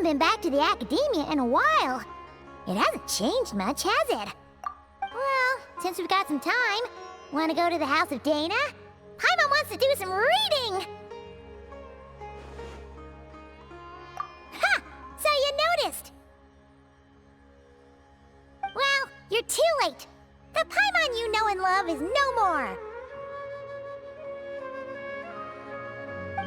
been back to the academia in a while. It hasn't changed much, has it? Well, since we've got some time, want to go to the house of Dana? Paimon wants to do some reading! Ha! So you noticed! Well, you're too late. The Paimon you know and love is no more.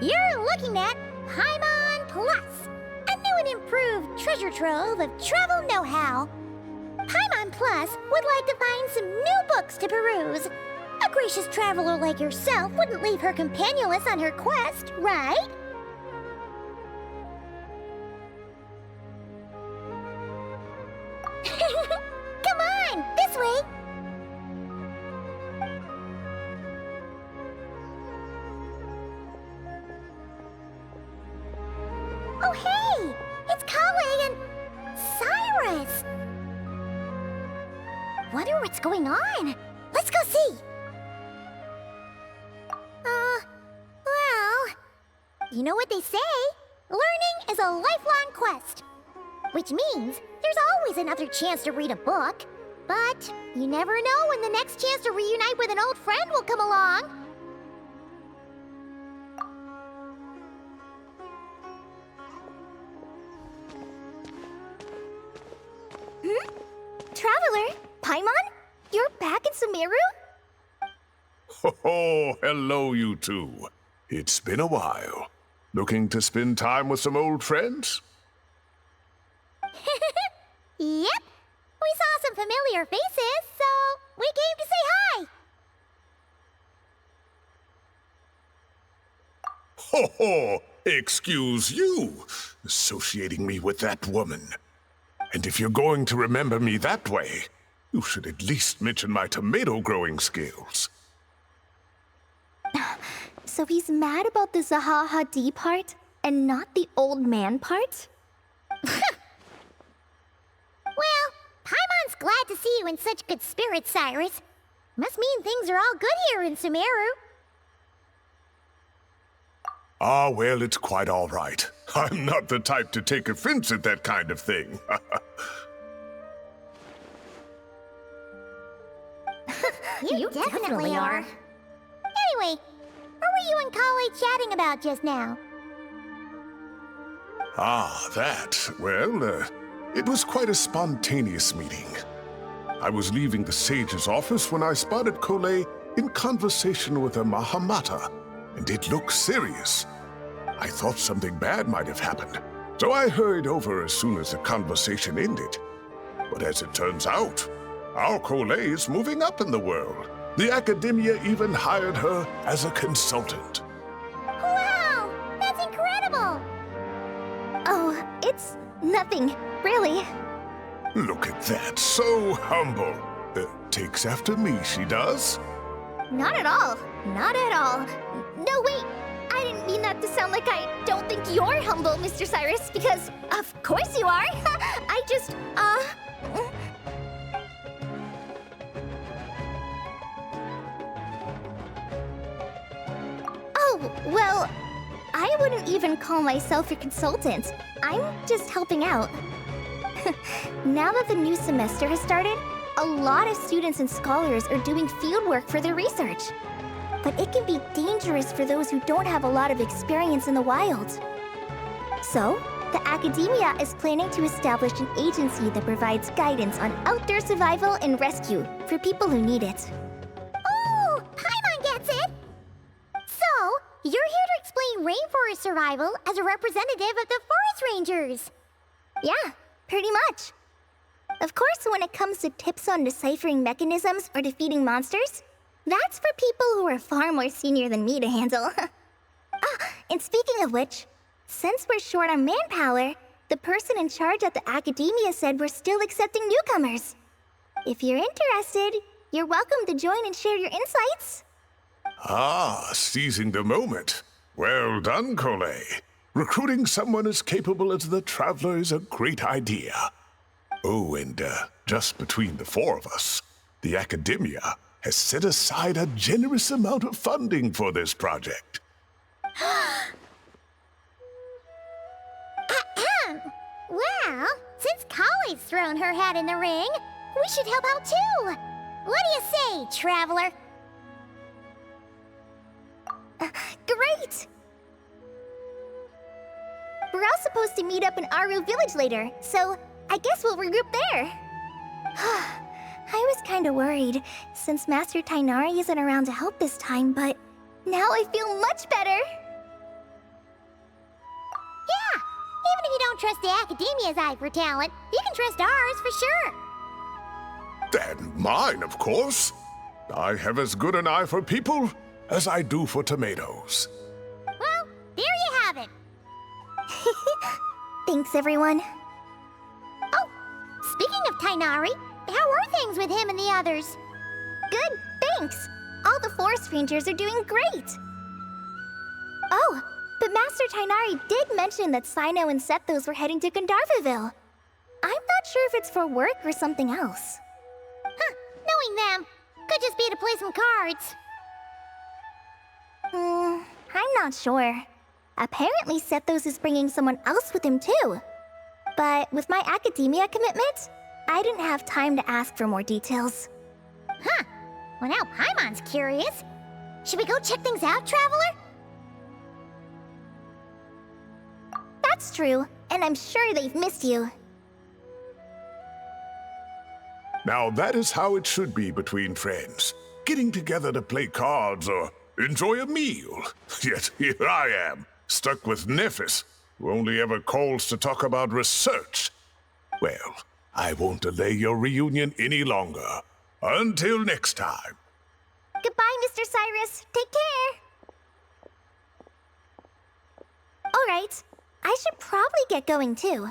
You're looking at Paimon Plus, a new and improved treasure trove of travel know-how. Paimon Plus would like to find some new books to peruse. A gracious traveler like yourself wouldn't leave her companionless on her quest, right? Come on, this way! Oh hey! It's Kale and Cyrus! Wonder what's going on. Let's go see! Well... You know what they say? Learning is a lifelong quest. Which means there's always another chance to read a book. But you never know when the next chance to reunite with an old friend will come along. Traveler, Paimon? You're back in Sumeru? Oh, hello, you two. It's been a while. Looking to spend time with some old friends? Yep. We saw some familiar faces, so we came to say hi. Ho ho! Excuse you, associating me with that woman. And if you're going to remember me that way, you should at least mention my tomato-growing skills. So he's mad about the Zaha D part, and not the old man part? Well, Paimon's glad to see you in such good spirits, Cyrus. Must mean things are all good here in Sumeru. Ah, well, it's quite all right. I'm not the type to take offense at that kind of thing. You definitely are. Anyway, what were you and Kale chatting about just now? Ah, that. Well, it was quite a spontaneous meeting. I was leaving the sage's office when I spotted Kole in conversation with a Mahamata, and it looked serious. I thought something bad might have happened, so I hurried over as soon as the conversation ended. But as it turns out, our Kole is moving up in the world. The academia even hired her as a consultant. Wow! That's incredible! Oh, it's nothing, really. Look at that, so humble. Takes after me, she does. Not at all. Not at all. No, wait. I didn't mean that to sound like I don't think you're humble, Mr. Cyrus, because of course you are. I just, Oh, well, I wouldn't even call myself your consultant. I'm just helping out. Now that the new semester has started, a lot of students and scholars are doing fieldwork for their research. But it can be dangerous for those who don't have a lot of experience in the wild. So, the academia is planning to establish an agency that provides guidance on outdoor survival and rescue for people who need it. Oh, Paimon gets it! So, you're here to explain rainforest survival as a representative of the forest rangers. Yeah, pretty much. Of course, when it comes to tips on deciphering mechanisms or defeating monsters, that's for people who are far more senior than me to handle. And speaking of which, since we're short on manpower, the person in charge at the academia said we're still accepting newcomers. If you're interested, you're welcome to join and share your insights. Ah, seizing the moment. Well done, Kole. Recruiting someone as capable as the Traveler is a great idea. Oh, and just between the four of us, the academia has set aside a generous amount of funding for this project. Well, since Kali's thrown her hat in the ring, we should help out too. What do you say, traveler? Great! We're all supposed to meet up in Aru Village later, so I guess we'll regroup there. I was kinda worried, since Master Tainari isn't around to help this time, but now I feel much better! Yeah, even if you don't trust the Academia's eye for talent, you can trust ours for sure. And mine, of course. I have as good an eye for people as I do for tomatoes. Well, there you have it. Thanks, everyone. Oh, speaking of Tainari, how are things with him and the others? Good, thanks! All the forest rangers are doing great! Oh, but Master Tainari did mention that Sino and Septhos were heading to Gandharvaville. I'm not sure if it's for work or something else. Huh, knowing them, could just be to play some cards. I'm not sure. Apparently Septhos is bringing someone else with him too. But with my academia commitment, I didn't have time to ask for more details. Huh, well now Paimon's curious. Should we go check things out, traveler? That's true, and I'm sure they've missed you. Now that is how it should be between friends. Getting together to play cards or enjoy a meal. Yet here I am, stuck with Nephis, who only ever calls to talk about research. Well, I won't delay your reunion any longer. Until next time. Goodbye, Mr. Cyrus. Take care. Alright, I should probably get going too.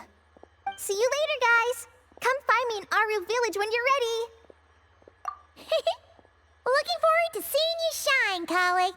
See you later, guys. Come find me in Aru Village when you're ready. Looking forward to seeing you shine, Kali.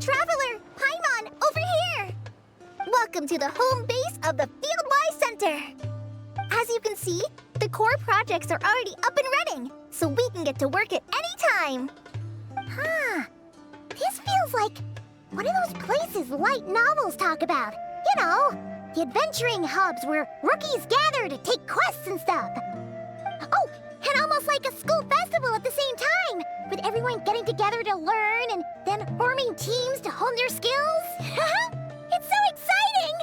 Traveler, Paimon, over here! Welcome to the home base of the Fieldwise Center. As you can see, the core projects are already up and running, so we can get to work at any time. Huh. This feels like one of those places light novels talk about. You know, the adventuring hubs where rookies gather to take quests and stuff. Oh, and almost like a school festival at the same time, with everyone getting together to learn and then forming teams to hone their skills. It's so exciting!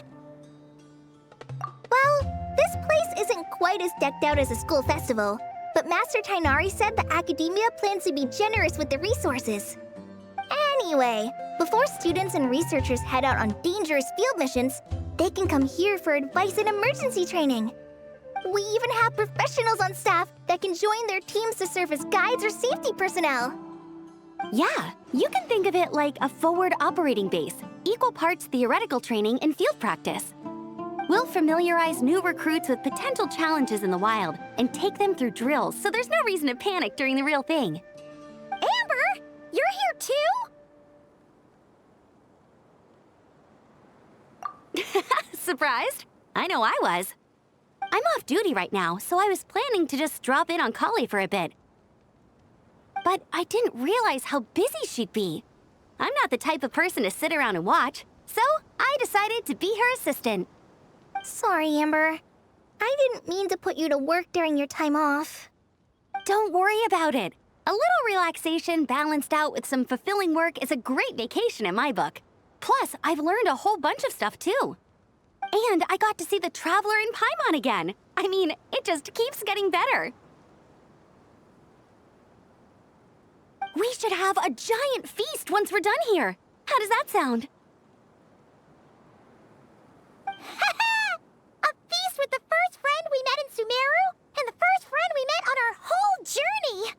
Well, this place isn't quite as decked out as a school festival, but Master Tainari said the Academia plans to be generous with the resources. Anyway, before students and researchers head out on dangerous field missions, they can come here for advice and emergency training. We even have professionals on staff that can join their teams to serve as guides or safety personnel. Yeah, you can think of it like a forward operating base, equal parts theoretical training and field practice. We'll familiarize new recruits with potential challenges in the wild and take them through drills so there's no reason to panic during the real thing. Amber, you're here too? Surprised? I know I was. I'm off duty right now, so I was planning to just drop in on Kali for a bit. but I didn't realize how busy she'd be. I'm not the type of person to sit around and watch, so I decided to be her assistant. Sorry, Amber. I didn't mean to put you to work during your time off. Don't worry about it. A little relaxation balanced out with some fulfilling work is a great vacation in my book. Plus, I've learned a whole bunch of stuff too. And I got to see the Traveler in Paimon again. I mean, it just keeps getting better. We should have a giant feast once we're done here. How does that sound? A feast with the first friend we met in Sumeru and the first friend we met on our whole journey.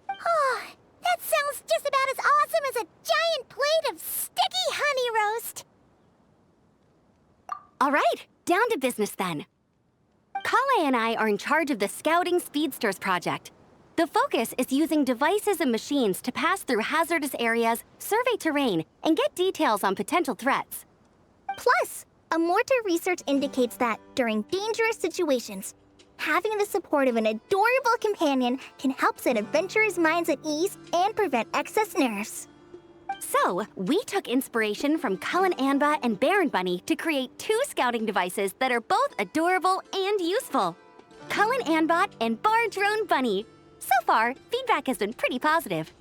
Oh, that sounds just about as awesome as a giant plate of sticky honey roast. All right, down to business then. Kale and I are in charge of the Scouting Speedsters project. The focus is using devices and machines to pass through hazardous areas, survey terrain, and get details on potential threats. Plus, Amorta research indicates that during dangerous situations, having the support of an adorable companion can help set adventurers' minds at ease and prevent excess nerves. So, we took inspiration from Cullen Anba and Baron Bunny to create 2 scouting devices that are both adorable and useful. Cullen Anbot and Bar Drone Bunny. So far, feedback has been pretty positive.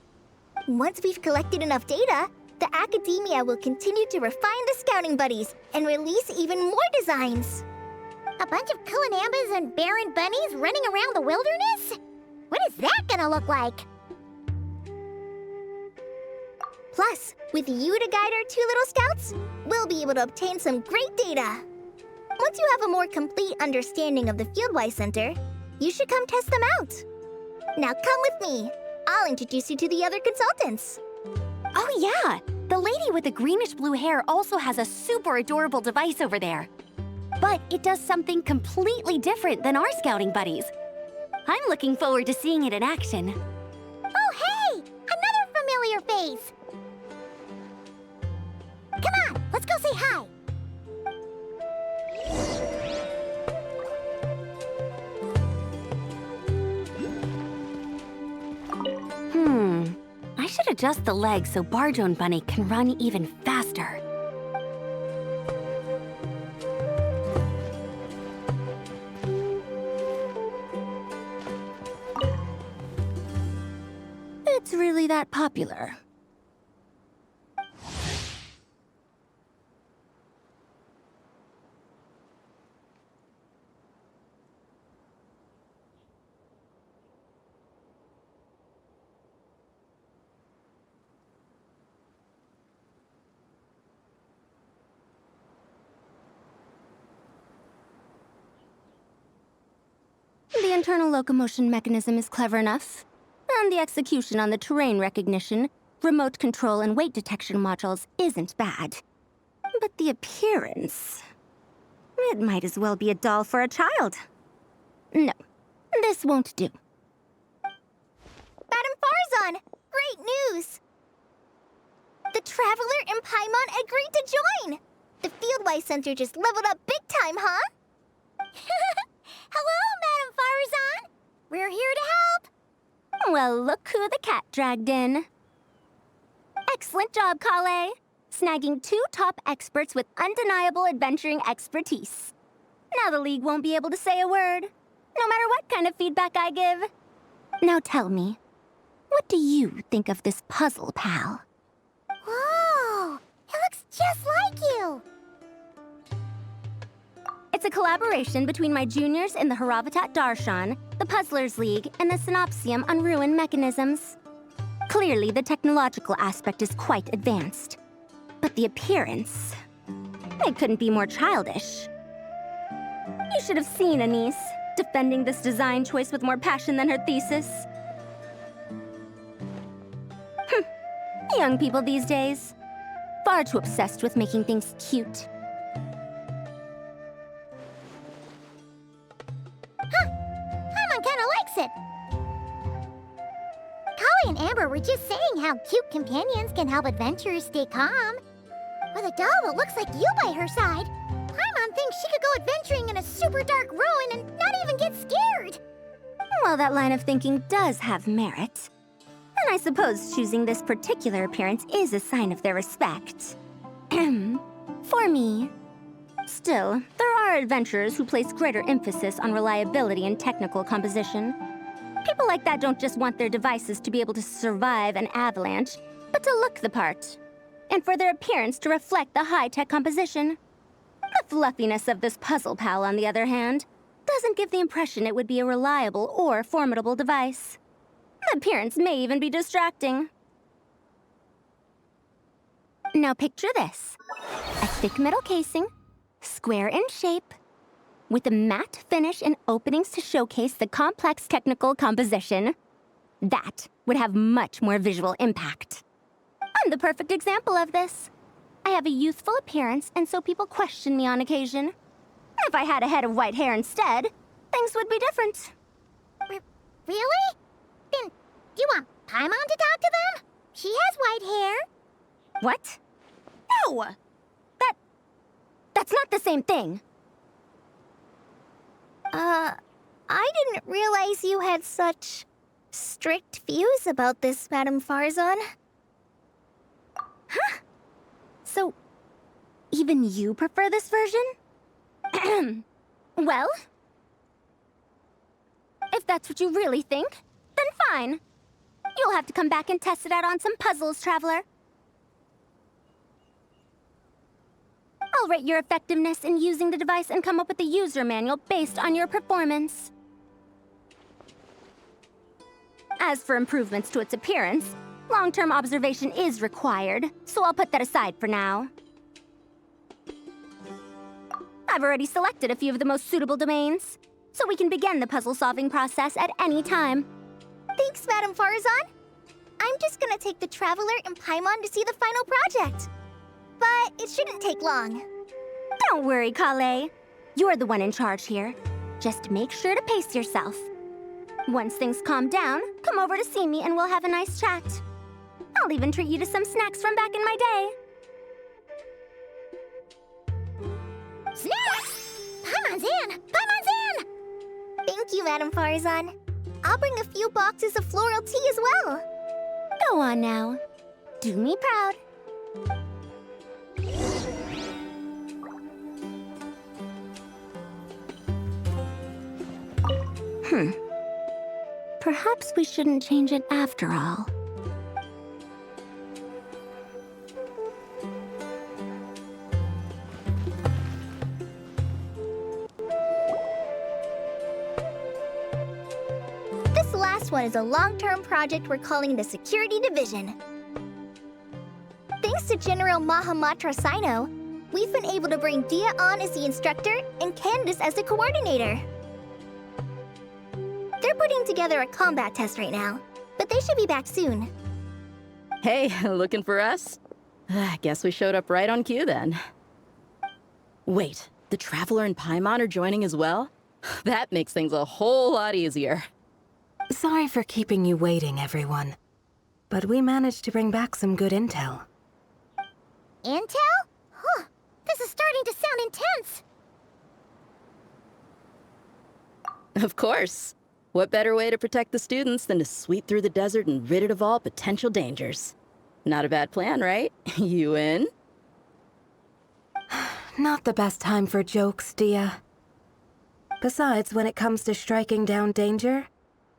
Once we've collected enough data, the academia will continue to refine the scouting buddies and release even more designs. A bunch of Kulanambas and Baron Bunnies running around the wilderness? What is that gonna look like? Plus, with you to guide our 2 little scouts, we'll be able to obtain some great data. Once you have a more complete understanding of the Fieldwise Center, you should come test them out. Now come with me. I'll introduce you to the other consultants. Oh yeah, the lady with the greenish-blue hair also has a super adorable device over there. But it does something completely different than our scouting buddies. I'm looking forward to seeing it in action. Oh, hey! Another familiar face! Come on, let's go say hi! I should adjust the legs so Bardrone Bunny can run even faster. It's really that popular. The internal locomotion mechanism is clever enough, and the execution on the terrain recognition, remote control, and weight detection modules isn't bad. But the appearance... it might as well be a doll for a child. No, this won't do. Madam Farzan, great news! The Traveler in Paimon agreed to join! The Fieldwise Center just leveled up big time, huh? Hello, Madam Farzan! We're here to help! Well, look who the cat dragged in. Excellent job, Kale. Snagging 2 top experts with undeniable adventuring expertise. Now the League won't be able to say a word, no matter what kind of feedback I give. Now tell me, what do you think of this puzzle, pal? Whoa! It looks just like you! It's a collaboration between my juniors in the Haravatat Darshan, the Puzzlers League, and the Synopsium on Ruin Mechanisms. Clearly, the technological aspect is quite advanced. But the appearance... it couldn't be more childish. You should have seen Anise, defending this design choice with more passion than her thesis. Young people these days. Far too obsessed with making things cute. Paimon kinda likes it. Kali and Amber were just saying how cute companions can help adventurers stay calm. With a doll that looks like you by her side, Paimon thinks she could go adventuring in a super dark ruin and not even get scared. Well, that line of thinking does have merit. And I suppose choosing this particular appearance is a sign of their respect. For me. Still, there are adventurers who place greater emphasis on reliability and technical composition. People like that don't just want their devices to be able to survive an avalanche, but to look the part. And for their appearance to reflect the high-tech composition. The fluffiness of this puzzle pal, on the other hand, doesn't give the impression it would be a reliable or formidable device. The appearance may even be distracting. Now picture this. A thick metal casing, square in shape, with a matte finish and openings to showcase the complex technical composition. That would have much more visual impact. I'm the perfect example of this. I have a youthful appearance, and so people question me on occasion. If I had a head of white hair instead, things would be different. Really? Then, you want Paimon to talk to them? She has white hair. What? No! That's not the same thing. I didn't realize you had such strict views about this, Madame Farzan. Huh? So, even you prefer this version? Well, if that's what you really think, then fine. You'll have to come back and test it out on some puzzles, Traveler. I'll rate your effectiveness in using the device and come up with a user manual based on your performance. As for improvements to its appearance, long-term observation is required, so I'll put that aside for now. I've already selected a few of the most suitable domains, so we can begin the puzzle-solving process at any time. Thanks, Madame Farzan. I'm just gonna take the Traveler and Paimon to see the final project. But it shouldn't take long. Don't worry, Kale. You're the one in charge here. Just make sure to pace yourself. Once things calm down, come over to see me and we'll have a nice chat. I'll even treat you to some snacks from back in my day. Snacks! Paimon's in! Paimon's in! Thank you, Madame Farzan. I'll bring a few boxes of floral tea as well. Go on now. Do me proud. Perhaps we shouldn't change it after all. This last one is a long-term project we're calling the Security Division. Thanks to General Mahamatra Sino, we've been able to bring Dia on as the instructor and Candace as the coordinator. They're putting together a combat test right now, but they should be back soon. Hey, looking for us? Guess we showed up right on cue then. Wait, the Traveler and Paimon are joining as well? That makes things a whole lot easier. Sorry for keeping you waiting, everyone. But we managed to bring back some good intel. Intel? Huh. This is starting to sound intense. Of course. What better way to protect the students than to sweep through the desert and rid it of all potential dangers? Not a bad plan, right? You in? Not the best time for jokes, Dia. Besides, when it comes to striking down danger,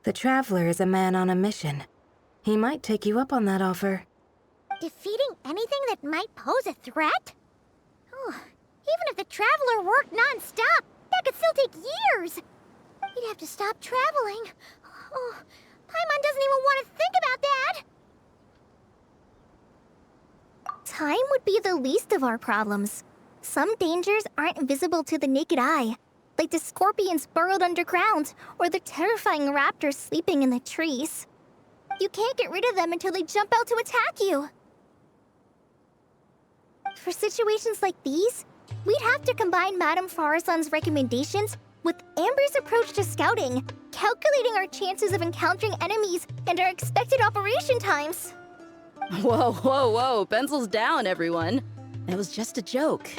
the Traveler is a man on a mission. He might take you up on that offer. Defeating anything that might pose a threat? Oh, even if the Traveler worked non-stop, that could still take years. He'd have to stop traveling. Oh, Paimon doesn't even want to think about that. Time would be the least of our problems. Some dangers aren't visible to the naked eye, like the scorpions burrowed underground or the terrifying raptors sleeping in the trees. You can't get rid of them until they jump out to attack you. For situations like these, we'd have to combine Madame Farzan's recommendations with Amber's approach to scouting, calculating our chances of encountering enemies and our expected operation times. Whoa, whoa, whoa, pencils down, everyone. That was just a joke.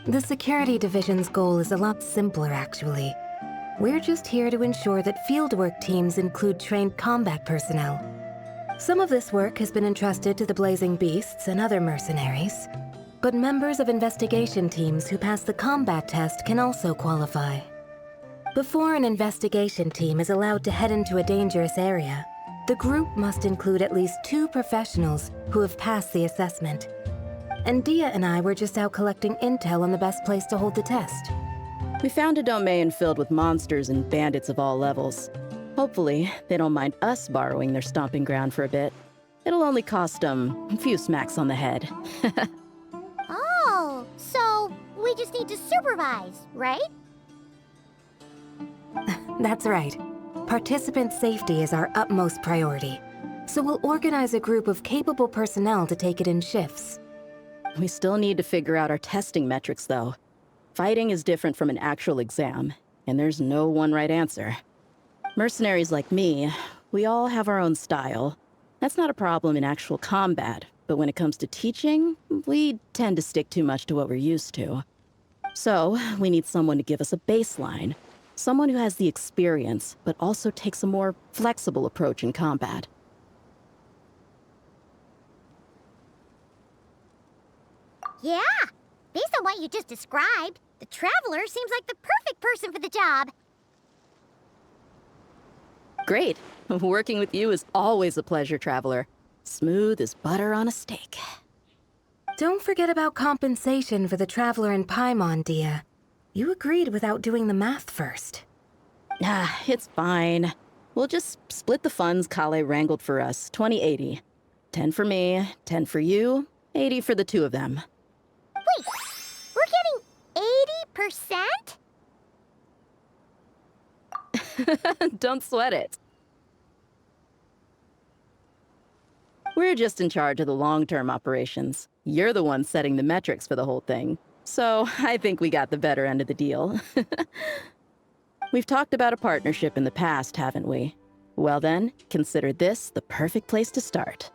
The Security Division's goal is a lot simpler, actually. We're just here to ensure that fieldwork teams include trained combat personnel. Some of this work has been entrusted to the Blazing Beasts and other mercenaries, but members of investigation teams who pass the combat test can also qualify. Before an investigation team is allowed to head into a dangerous area, the group must include at least 2 professionals who have passed the assessment. And Dia and I were just out collecting intel on the best place to hold the test. We found a domain filled with monsters and bandits of all levels. Hopefully, they don't mind us borrowing their stomping ground for a bit. It'll only cost them a few smacks on the head. Oh, so we just need to supervise, right? That's right. Participant safety is our utmost priority, so we'll organize a group of capable personnel to take it in shifts. We still need to figure out our testing metrics, though. Fighting is different from an actual exam, and there's no one right answer. Mercenaries like me, we all have our own style. That's not a problem in actual combat, but when it comes to teaching, we tend to stick too much to what we're used to. So, we need someone to give us a baseline. Someone who has the experience, but also takes a more flexible approach in combat. Yeah, based on what you just described, the Traveler seems like the perfect person for the job. Great. Working with you is always a pleasure, Traveler. Smooth as butter on a steak. Don't forget about compensation for the Traveler in Paimon, Dia. You agreed without doing the math first. It's fine. We'll just split the funds Kale wrangled for us, 20-80. 10 for me, 10 for you, 80 for the 2 of them. Wait, we're getting 80%? Don't sweat it. We're just in charge of the long-term operations. You're the one setting the metrics for the whole thing. So I think we got the better end of the deal. We've talked about a partnership in the past, haven't we? Well then, consider this the perfect place to start.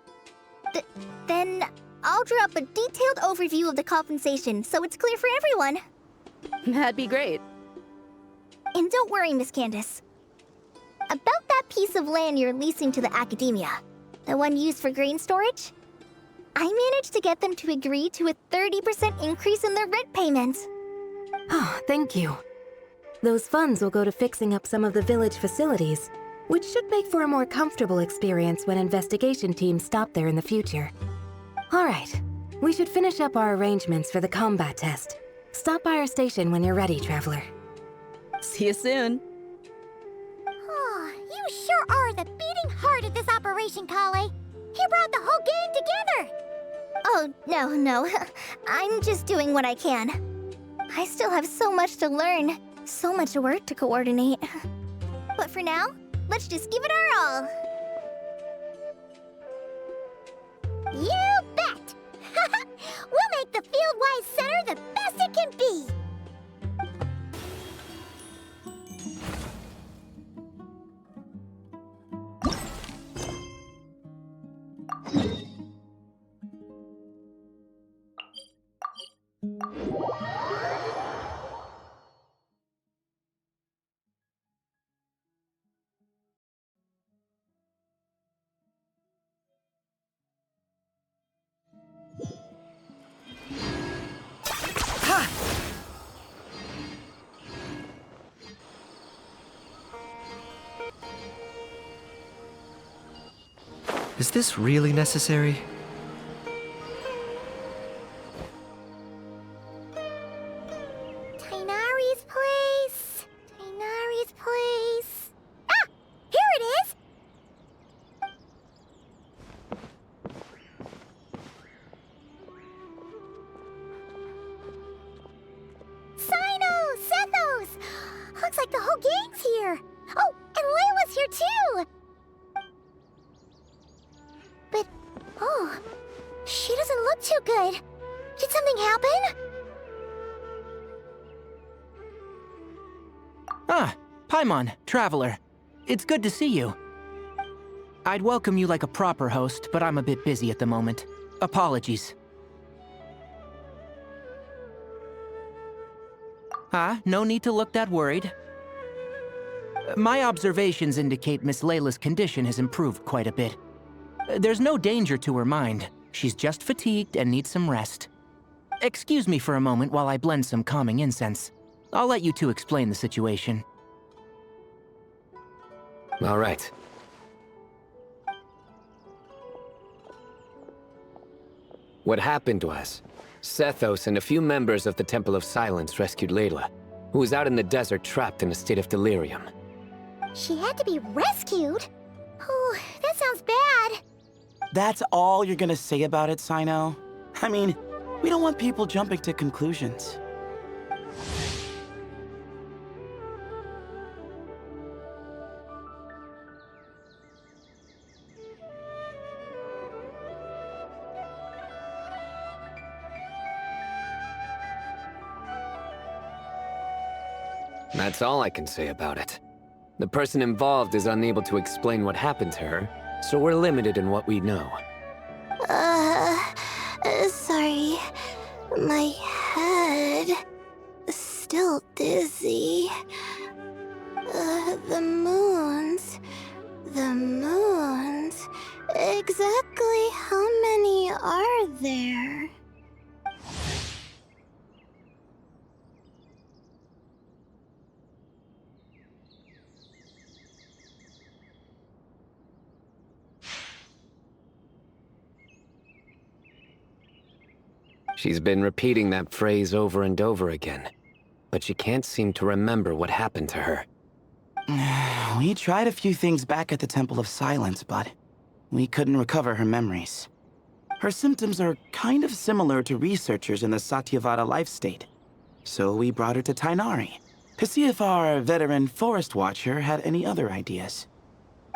Then I'll draw up a detailed overview of the compensation so it's clear for everyone. That'd be great. And don't worry, Miss Candace. About that piece of land you're leasing to the academia, the one used for grain storage, I managed to get them to agree to a 30% increase in their rent payments. Oh, thank you. Those funds will go to fixing up some of the village facilities, which should make for a more comfortable experience when investigation teams stop there in the future. All right, we should finish up our arrangements for the combat test. Stop by our station when you're ready, Traveler. See you soon. Oh, you sure are the beating heart of this operation, Kale. He brought the whole gang together. Oh, no. I'm just doing what I can. I still have so much to learn, so much work to coordinate. But for now, let's just give it our all. You bet! We'll make the Fieldwise Center the best it can be! Is this really necessary? Tainari's place. Tainari's place. Ah! Here it is! Sino! Sethos! Looks like the whole gang's here. Oh, and Layla's here too! But, oh, she doesn't look too good. Did something happen? Ah, Paimon, Traveler. It's good to see you. I'd welcome you like a proper host, but I'm a bit busy at the moment. Apologies. No need to look that worried. My observations indicate Miss Layla's condition has improved quite a bit. There's no danger to her mind. She's just fatigued and needs some rest. Excuse me for a moment while I blend some calming incense. I'll let you two explain the situation. All right. What happened was, Sethos and a few members of the Temple of Silence rescued Layla, who was out in the desert trapped in a state of delirium. She had to be rescued? Oh, that sounds bad. That's all you're gonna say about it, Sino? I mean, we don't want people jumping to conclusions. That's all I can say about it. The person involved is unable to explain what happened to her, so we're limited in what we know. Sorry. My head is still dizzy. The moons. Exactly how many are there? She's been repeating that phrase over and over again, but she can't seem to remember what happened to her. We tried a few things back at the Temple of Silence, but we couldn't recover her memories. Her symptoms are kind of similar to researchers in the Satyavada life state. So we brought her to Tainari to see if our veteran forest watcher had any other ideas.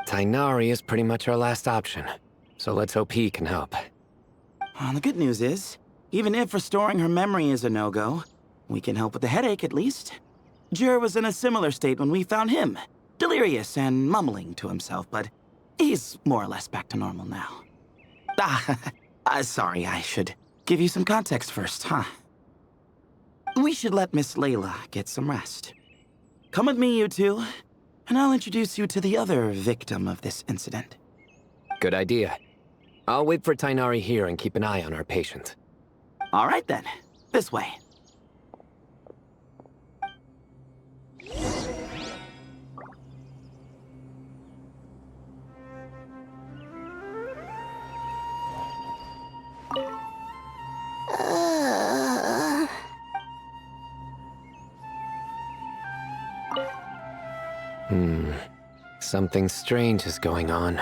Tainari is pretty much our last option, so let's hope he can help. Well, the good news is, even if restoring her memory is a no-go, we can help with the headache at least. Jur was in a similar state when we found him, delirious and mumbling to himself, but he's more or less back to normal now. Sorry, I should give you some context first, huh? We should let Miss Layla get some rest. Come with me, you two, and I'll introduce you to the other victim of this incident. Good idea. I'll wait for Tainari here and keep an eye on our patient. All right then, this way. Something strange is going on.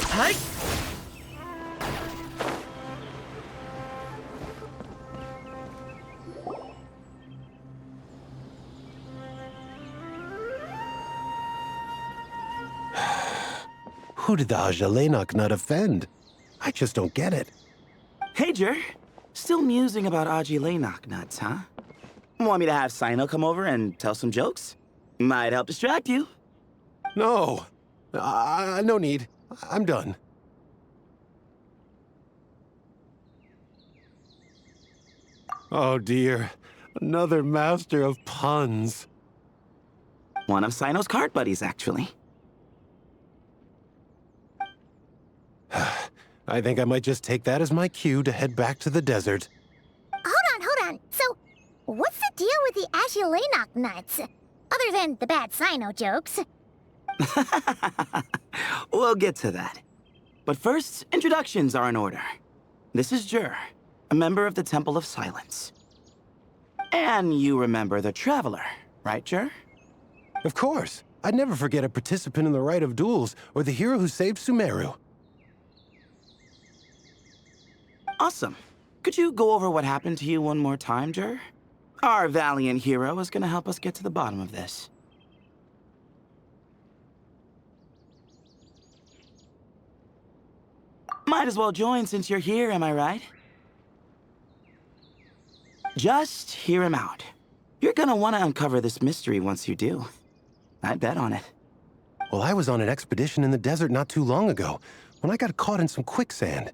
Hi! Who did the Ajalenok nut offend? I just don't get it. Hey, Jur. Still musing about Aji nuts, huh? Want me to have Sino come over and tell some jokes? Might help distract you. No. No need. I'm done. Oh dear. Another master of puns. One of Sino's card buddies, actually. I think I might just take that as my cue to head back to the desert. Hold on. So, what's the deal with the Ashilenok nuts? Other than the bad Sino jokes. We'll get to that. But first, introductions are in order. This is Jur, a member of the Temple of Silence. And you remember the Traveler, right, Jur? Of course. I'd never forget a participant in the Rite of Duels or the hero who saved Sumeru. Awesome. Could you go over what happened to you one more time, Jur? Our valiant hero is gonna help us get to the bottom of this. Might as well join since you're here, am I right? Just hear him out. You're gonna want to uncover this mystery once you do. I'd bet on it. Well, I was on an expedition in the desert not too long ago, when I got caught in some quicksand.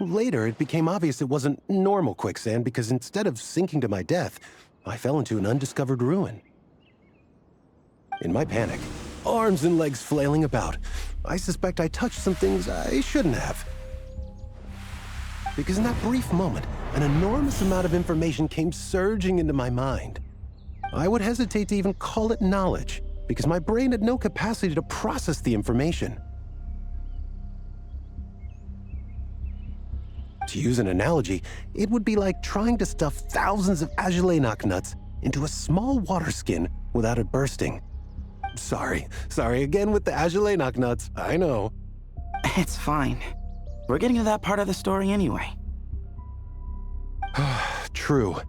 Later, it became obvious it wasn't normal quicksand because instead of sinking to my death, I fell into an undiscovered ruin. In my panic, arms and legs flailing about, I suspect I touched some things I shouldn't have. Because in that brief moment, an enormous amount of information came surging into my mind. I would hesitate to even call it knowledge, because my brain had no capacity to process the information. To use an analogy, it would be like trying to stuff thousands of Agelenok nuts into a small water skin without it bursting. Sorry again with the Agelenok nuts, I know. It's fine. We're getting to that part of the story anyway. True.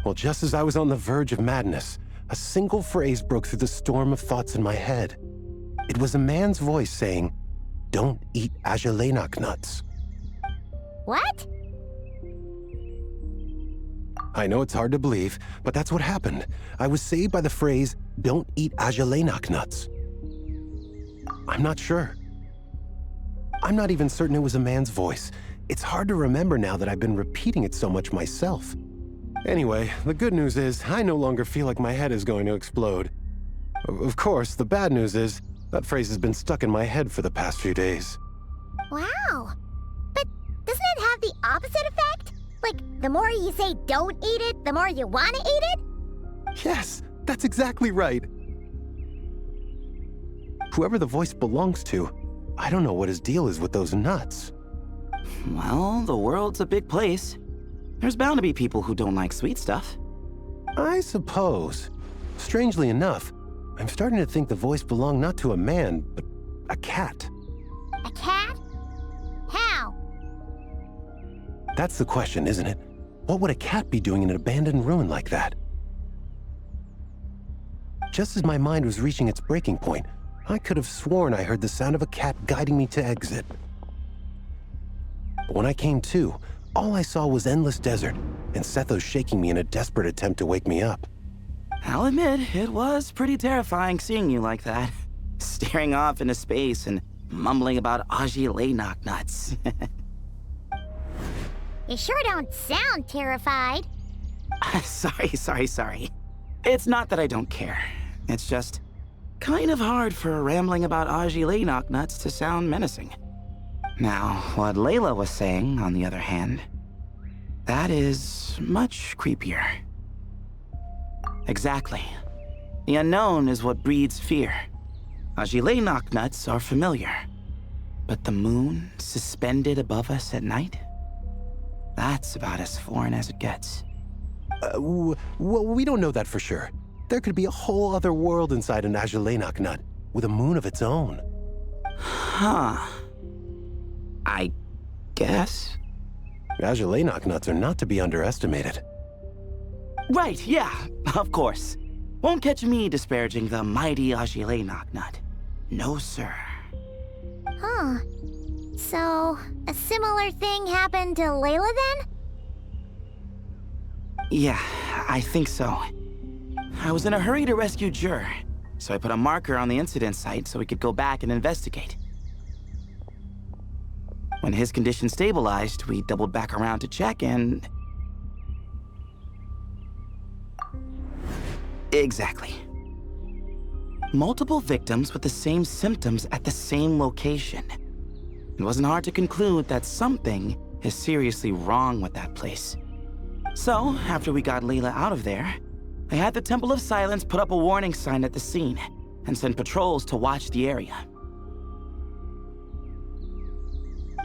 Well, just as I was on the verge of madness, a single phrase broke through the storm of thoughts in my head. It was a man's voice saying, "Don't eat Agelenok nuts." What? I know it's hard to believe, but that's what happened. I was saved by the phrase, "Don't eat Agelenok nuts." I'm not sure. I'm not even certain it was a man's voice. It's hard to remember now that I've been repeating it so much myself. Anyway, the good news is I no longer feel like my head is going to explode. Of course, the bad news is that phrase has been stuck in my head for the past few days. Wow. But doesn't it have the opposite effect? Like, the more you say don't eat it, the more you want to eat it? Yes, that's exactly right. Whoever the voice belongs to, I don't know what his deal is with those nuts. Well, the world's a big place. There's bound to be people who don't like sweet stuff. I suppose. Strangely enough, I'm starting to think the voice belonged not to a man, but a cat. A cat? How? That's the question, isn't it? What would a cat be doing in an abandoned ruin like that? Just as my mind was reaching its breaking point, I could have sworn I heard the sound of a cat guiding me to exit. But when I came to, all I saw was endless desert, and Sethos shaking me in a desperate attempt to wake me up. I'll admit, it was pretty terrifying seeing you like that. Staring off into space and mumbling about Agelenok nuts. You sure don't sound terrified. Sorry. It's not that I don't care. It's just kind of hard for rambling about Agelenok nuts to sound menacing. Now, what Layla was saying, on the other hand, that is much creepier. Exactly. The unknown is what breeds fear. Agelenok nuts are familiar. But the moon suspended above us at night? That's about as foreign as it gets. Well, we don't know that for sure. There could be a whole other world inside an Agelenok nut, with a moon of its own. Huh. I guess. Agelenok nuts are not to be underestimated. Right, yeah, of course. Won't catch me disparaging the mighty Agelenok nut. No, sir. Huh. So, a similar thing happened to Layla then? Yeah, I think so. I was in a hurry to rescue Jur, so I put a marker on the incident site so we could go back and investigate. When his condition stabilized, we doubled back around to check and... Exactly. Multiple victims with the same symptoms at the same location. It wasn't hard to conclude that something is seriously wrong with that place. So, after we got Layla out of there, I had the Temple of Silence put up a warning sign at the scene and send patrols to watch the area.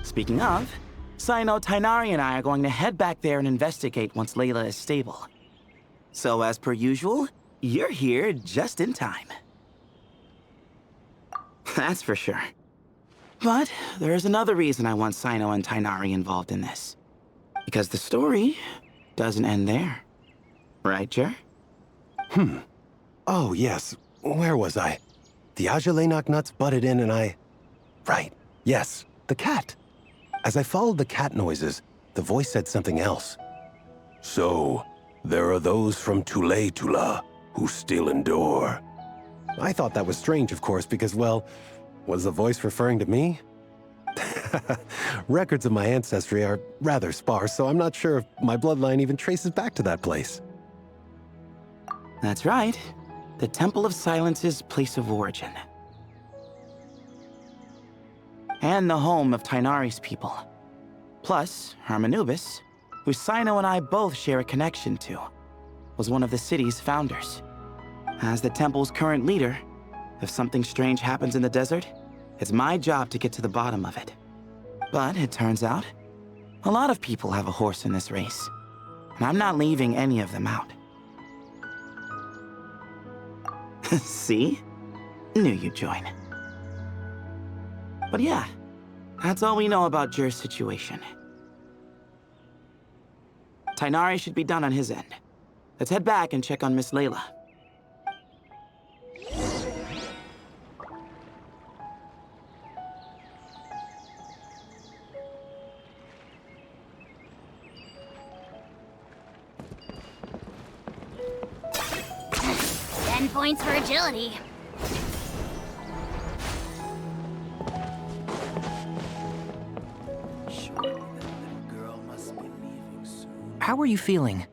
Speaking of, Sino, Tainari, and I are going to head back there and investigate once Layla is stable. So as per usual, you're here just in time. That's for sure. But there's another reason I want Sino and Tainari involved in this. Because the story doesn't end there. Right, Jer? Oh, yes. Where was I? The Agelenok nuts butted in and I... Right. Yes, the cat. As I followed the cat noises, the voice said something else. So, there are those from Tula who still endure. I thought that was strange, of course, because, well, was the voice referring to me? Records of my ancestry are rather sparse, so I'm not sure if my bloodline even traces back to that place. That's right. The Temple of Silence's place of origin. And the home of Tainari's people. Plus, Hermanubis, who Sino and I both share a connection to, was one of the city's founders. As the temple's current leader, if something strange happens in the desert, it's my job to get to the bottom of it. But it turns out, a lot of people have a horse in this race, and I'm not leaving any of them out. See? Knew you'd join. But yeah, that's all we know about Jur's situation. Tainari should be done on his end. Let's head back and check on Miss Layla. Points for agility. How are you feeling?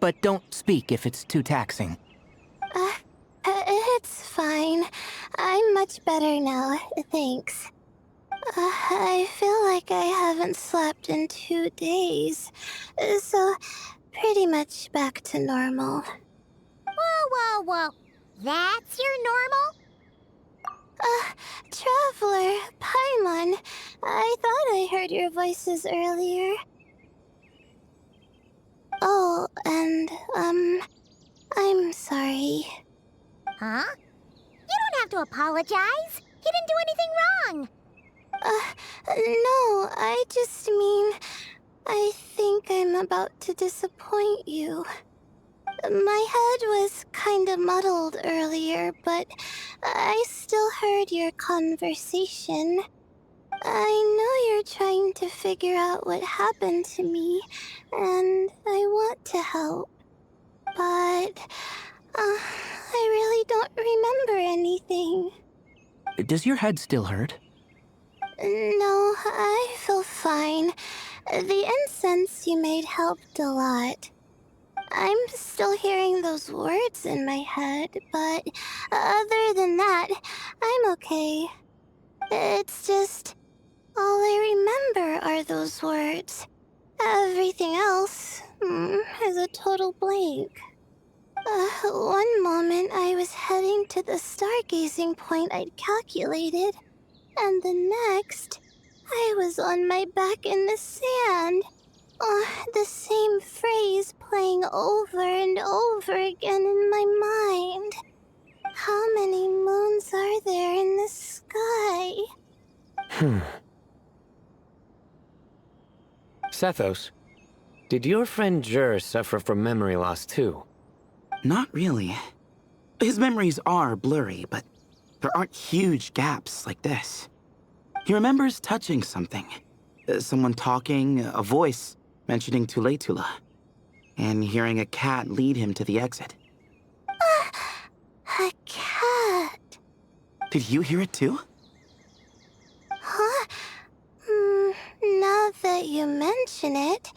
But don't speak if it's too taxing. It's fine. I'm much better now, thanks. I feel like I haven't slept in 2 days, so pretty much back to normal. Whoa. That's your normal? Traveler, Paimon, I thought I heard your voices earlier. Oh, and, I'm sorry. Huh? You don't have to apologize. You didn't do anything wrong. No, I just mean, I think I'm about to disappoint you. My head was kinda muddled earlier, but I still heard your conversation. I know you're trying to figure out what happened to me, and I want to help. But, I really don't remember anything. Does your head still hurt? No, I feel fine. The incense you made helped a lot. I'm still hearing those words in my head, but other than that, I'm okay. It's just, all I remember are those words. Everything else is a total blank. One moment I was heading to the stargazing point I'd calculated, and the next, I was on my back in the sand. The same phrase playing over and over again in my mind. How many moons are there in the sky? Sethos, did your friend Jur suffer from memory loss too? Not really. His memories are blurry, but there aren't huge gaps like this. He remembers touching something. Someone talking, a voice mentioning Tuletula, and hearing a cat lead him to the exit. A cat. Did you hear it too? Huh? Now that you mention it,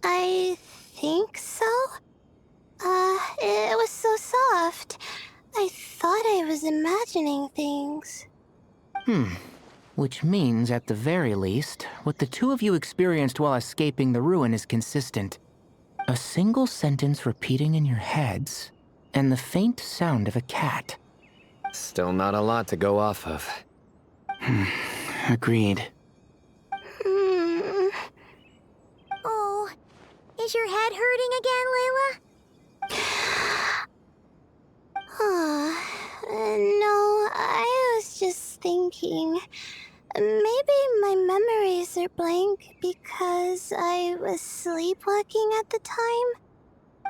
I think so. It was so soft. I thought I was imagining things. Which means, at the very least, what the two of you experienced while escaping the ruin is consistent. A single sentence repeating in your heads, and the faint sound of a cat. Still not a lot to go off of. Agreed. Oh, is your head hurting again, Layla? No, I was just thinking. Maybe my memories are blank because I was sleepwalking at the time.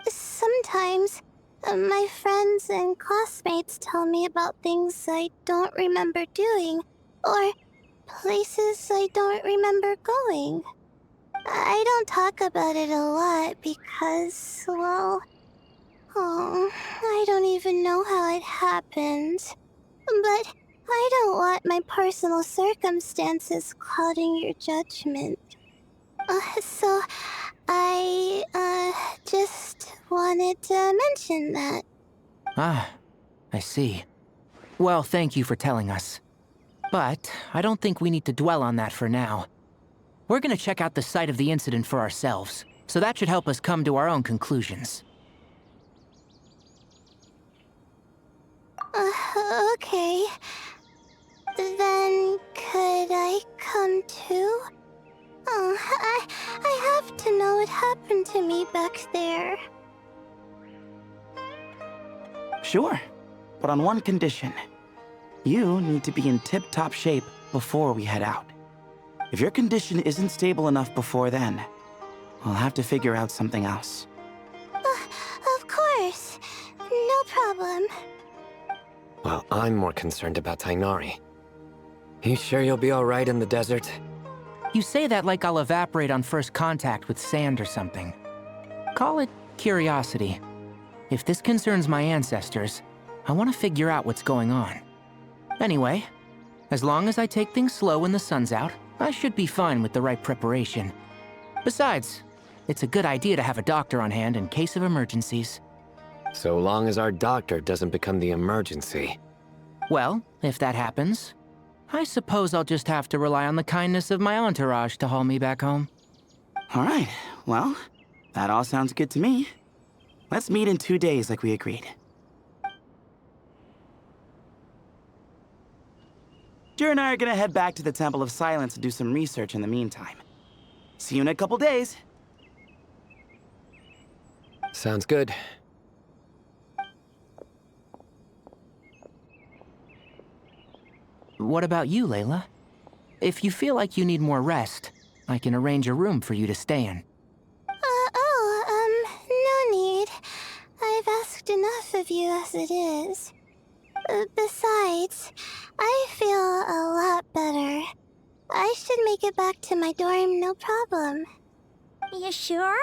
Sometimes, my friends and classmates tell me about things I don't remember doing, or places I don't remember going. I don't talk about it a lot because, well, I don't even know how it happened. But I don't want my personal circumstances clouding your judgment. So I, just wanted to mention that. Ah, I see. Well, thank you for telling us. But I don't think we need to dwell on that for now. We're gonna check out the site of the incident for ourselves, so that should help us come to our own conclusions. Okay. Then could I come too? Oh, I have to know what happened to me back there. Sure, but on one condition. You need to be in tip-top shape before we head out. If your condition isn't stable enough before then, we'll have to figure out something else. Of course. No problem. Well, I'm more concerned about Tainari. You sure you'll be alright in the desert? You say that like I'll evaporate on first contact with sand or something. Call it curiosity. If this concerns my ancestors, I want to figure out what's going on. Anyway, as long as I take things slow when the sun's out, I should be fine with the right preparation. Besides, it's a good idea to have a doctor on hand in case of emergencies. So long as our doctor doesn't become the emergency. Well, if that happens, I suppose I'll just have to rely on the kindness of my entourage to haul me back home. All right, well, that all sounds good to me. Let's meet in 2 days like we agreed. Jer and I are gonna head back to the Temple of Silence to do some research in the meantime. See you in a couple days. Sounds good. What about you, Layla? If you feel like you need more rest, I can arrange a room for you to stay in. No need. I've asked enough of you as it is. Besides, I feel a lot better. I should make it back to my dorm, no problem. You sure?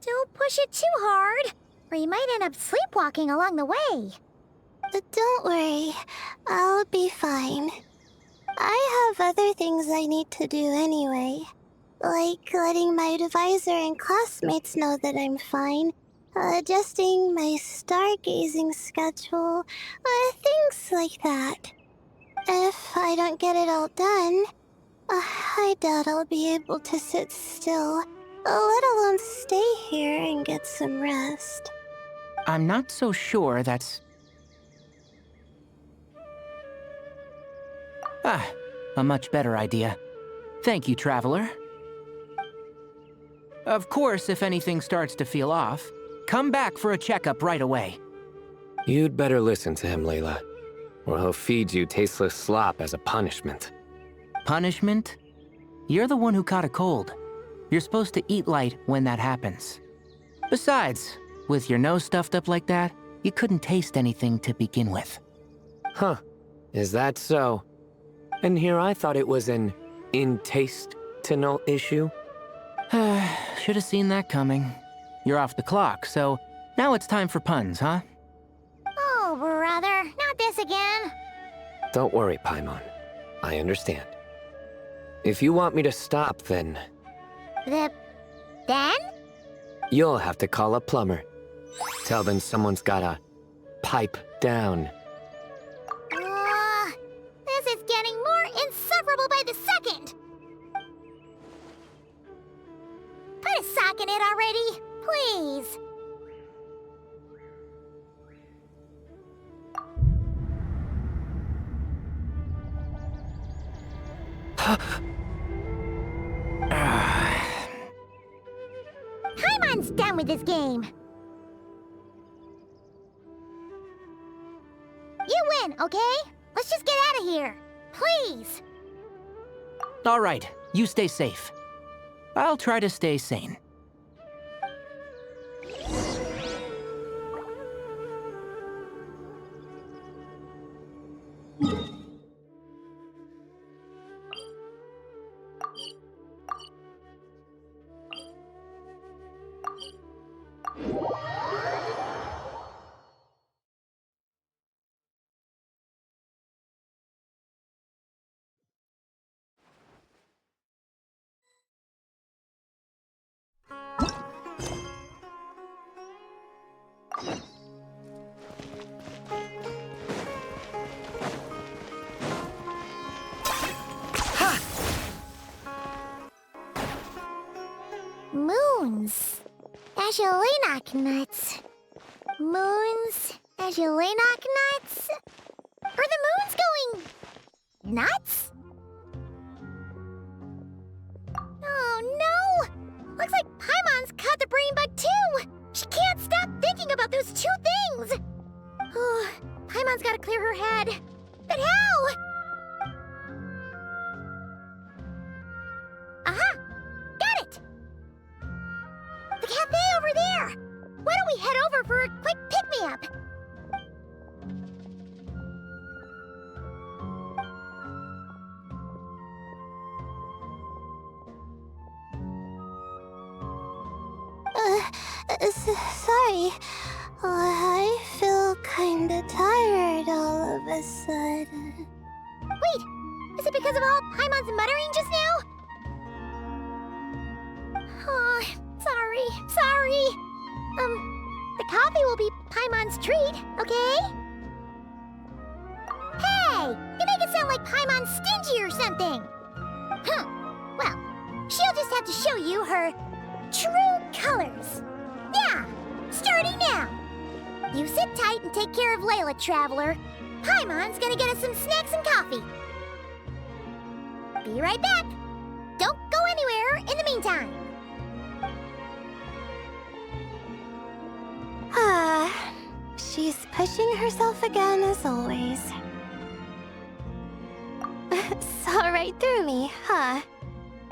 Don't push it too hard, or you might end up sleepwalking along the way. Don't worry, I'll be fine. I have other things I need to do anyway. Like letting my advisor and classmates know that I'm fine, adjusting my stargazing schedule, things like that. If I don't get it all done, I doubt I'll be able to sit still, let alone stay here and get some rest. I'm not so sure that's... Ah, a much better idea. Thank you, Traveler. Of course, if anything starts to feel off, come back for a checkup right away. You'd better listen to him, Layla, or he'll feed you tasteless slop as a punishment. Punishment? You're the one who caught a cold. You're supposed to eat light when that happens. Besides, with your nose stuffed up like that, you couldn't taste anything to begin with. Huh. Is that so? And here I thought it was an in-taste-to-no issue. Should have seen that coming. You're off the clock, so now it's time for puns, huh? Oh, brother, not this again. Don't worry, Paimon. I understand. If you want me to stop, then Then? you'll have to call a plumber. Tell them someone's gotta pipe down. This is getting more insufferable by the second. Put a sock in it already, please. Paimon's done with this game. You win, okay? Let's just get out of here, please. All right, you stay safe. I'll try to stay sane. Azulenak nuts. Moons, Azulenak nuts? Are the moons going nuts? Oh no! Looks like Paimon's caught the brain bug too! She can't stop thinking about those two things! Oh, Paimon's gotta clear her head. But how? Aha! Got it! The cafe over there! Why don't we head over for a quick pick-me-up? Sorry. I feel kinda tired all of a sudden. Wait, is it because of all Paimon's muttering just now? Oh, sorry. The coffee will be Paimon's treat, okay? Hey, you make it sound like Paimon's stingy or something. Huh, well, she'll just have to show you her true colors. Yeah, starting now. You sit tight and take care of Layla, Traveler. Paimon's gonna get us some snacks and coffee. Be right back. Don't go anywhere in the meantime. She's pushing herself again as always. Saw right through me, huh?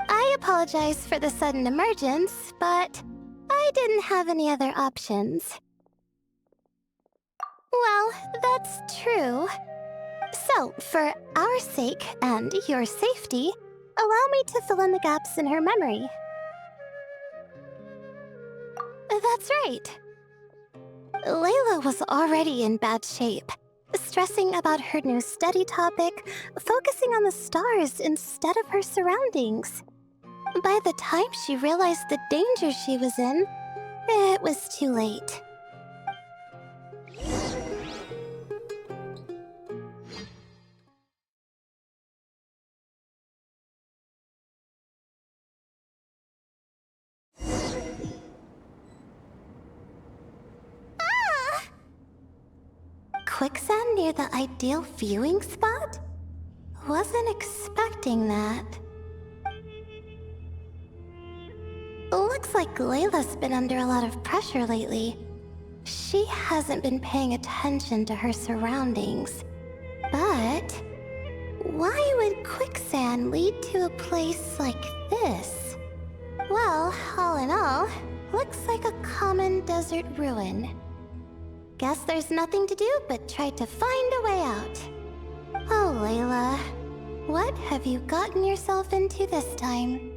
I apologize for the sudden emergence, but I didn't have any other options. Well, that's true. So, for our sake and your safety, allow me to fill in the gaps in her memory. That's right. Layla was already in bad shape, stressing about her new study topic, focusing on the stars instead of her surroundings. By the time she realized the danger she was in, it was too late. Quicksand near the ideal viewing spot? Wasn't expecting that. Looks like Layla's been under a lot of pressure lately. She hasn't been paying attention to her surroundings. But why would quicksand lead to a place like this? Well, all in all, looks like a common desert ruin. Guess there's nothing to do but try to find a way out. Oh, Layla, what have you gotten yourself into this time?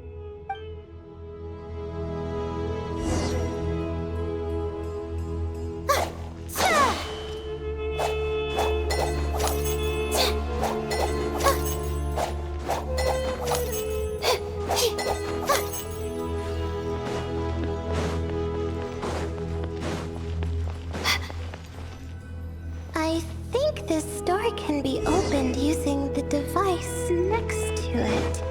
I think this door can be opened using the device next to it.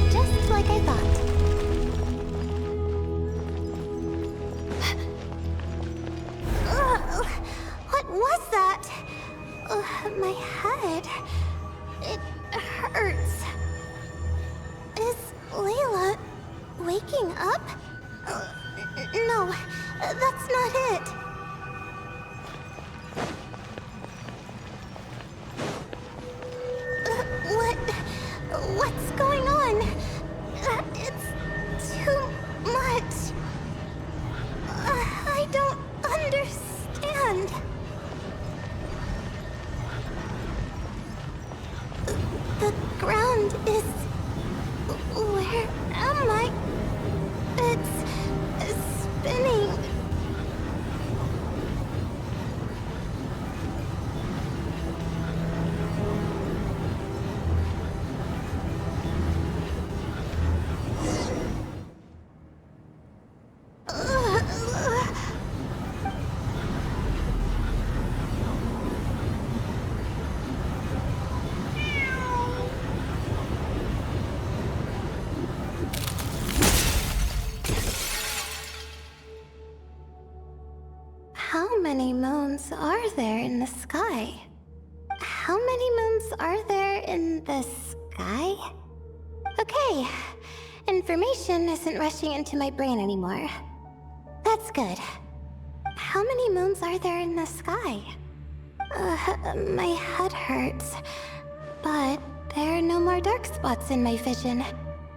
Just like I thought. What was that? My head. It hurts. Is Layla waking up? No, that's not it. What's going on? It's too much. I don't understand. The ground is... Where am I? It's spinning. many moons are there in the sky? How many moons are there in the sky? Okay, information isn't rushing into my brain anymore. That's good. How many moons are there in the sky? My head hurts, but there are no more dark spots in my vision,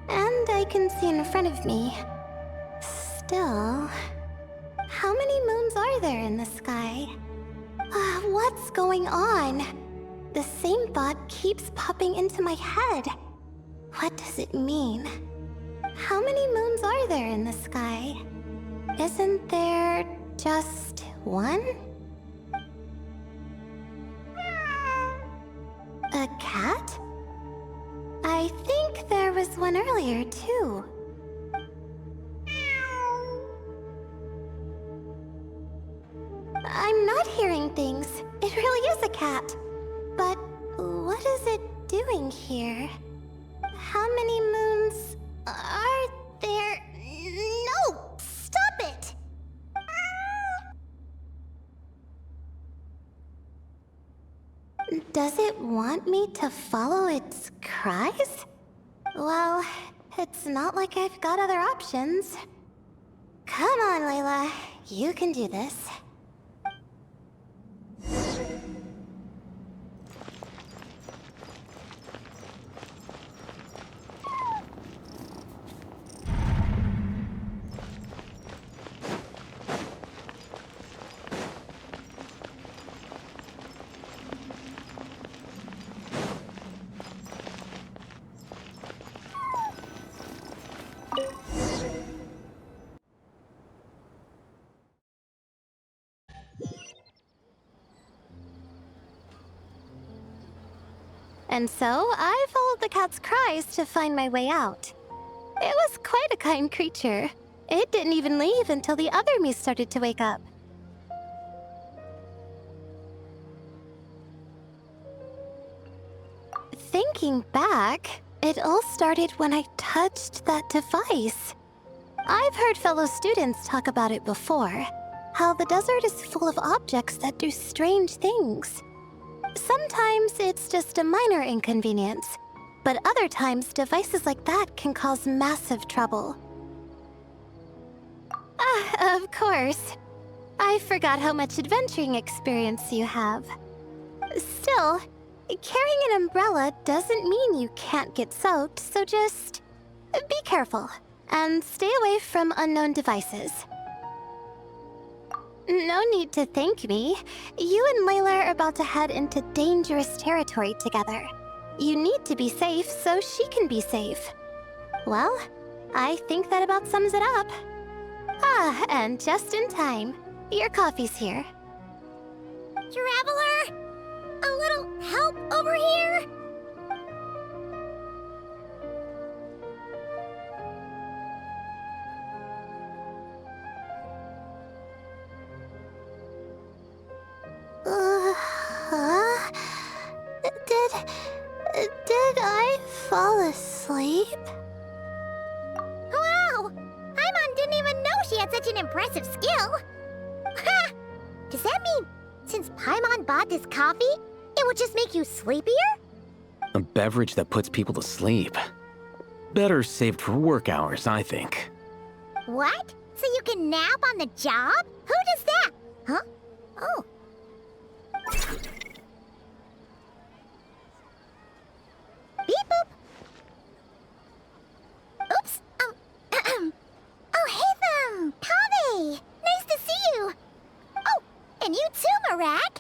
and I can see in front of me. Still, how many moons are there in the sky? What's going on? The same thought keeps popping into my head. What does it mean? How many moons are there in the sky? Isn't there just one? A cat? I think there was one earlier, too. I'm not hearing things. It really is a cat. But what is it doing here? How many moons are there? No! Stop it! Does it want me to follow its cries? Well, it's not like I've got other options. Come on, Layla. You can do this. And so, I followed the cat's cries to find my way out. It was quite a kind creature. It didn't even leave until the other Mies started to wake up. Thinking back, it all started when I touched that device. I've heard fellow students talk about it before, how the desert is full of objects that do strange things. Sometimes it's just a minor inconvenience, but other times devices like that can cause massive trouble. Of course. I forgot how much adventuring experience you have. Still, carrying an umbrella doesn't mean you can't get soaked, so just be careful and stay away from unknown devices. No need to thank me. You and Layla are about to head into dangerous territory together. You need to be safe so she can be safe. Well, I think that about sums it up. And just in time. Your coffee's here. Traveler! A little help over here? Did I fall asleep? Wow! Paimon didn't even know she had such an impressive skill. Ha! Does that mean since Paimon bought this coffee, it would just make you sleepier? A beverage that puts people to sleep. Better saved for work hours, I think. What? So you can nap on the job? Who does that? Huh? Oh. Beep boop. Oops. Oh, hey, Kame! Nice to see you. Oh, and you too, Marak.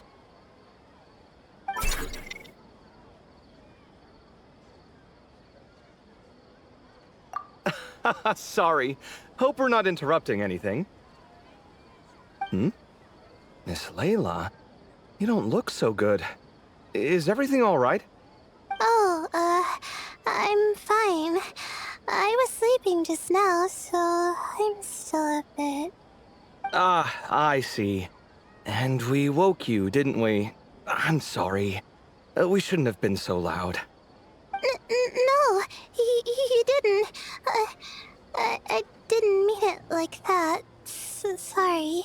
Sorry. Hope we're not interrupting anything. Miss Layla, you don't look so good. Is everything all right? Oh, I'm fine. I was sleeping just now, so I'm still a bit... Ah, I see. And we woke you, didn't we? I'm sorry. We shouldn't have been so loud. No, you didn't. I didn't mean it like that. Sorry.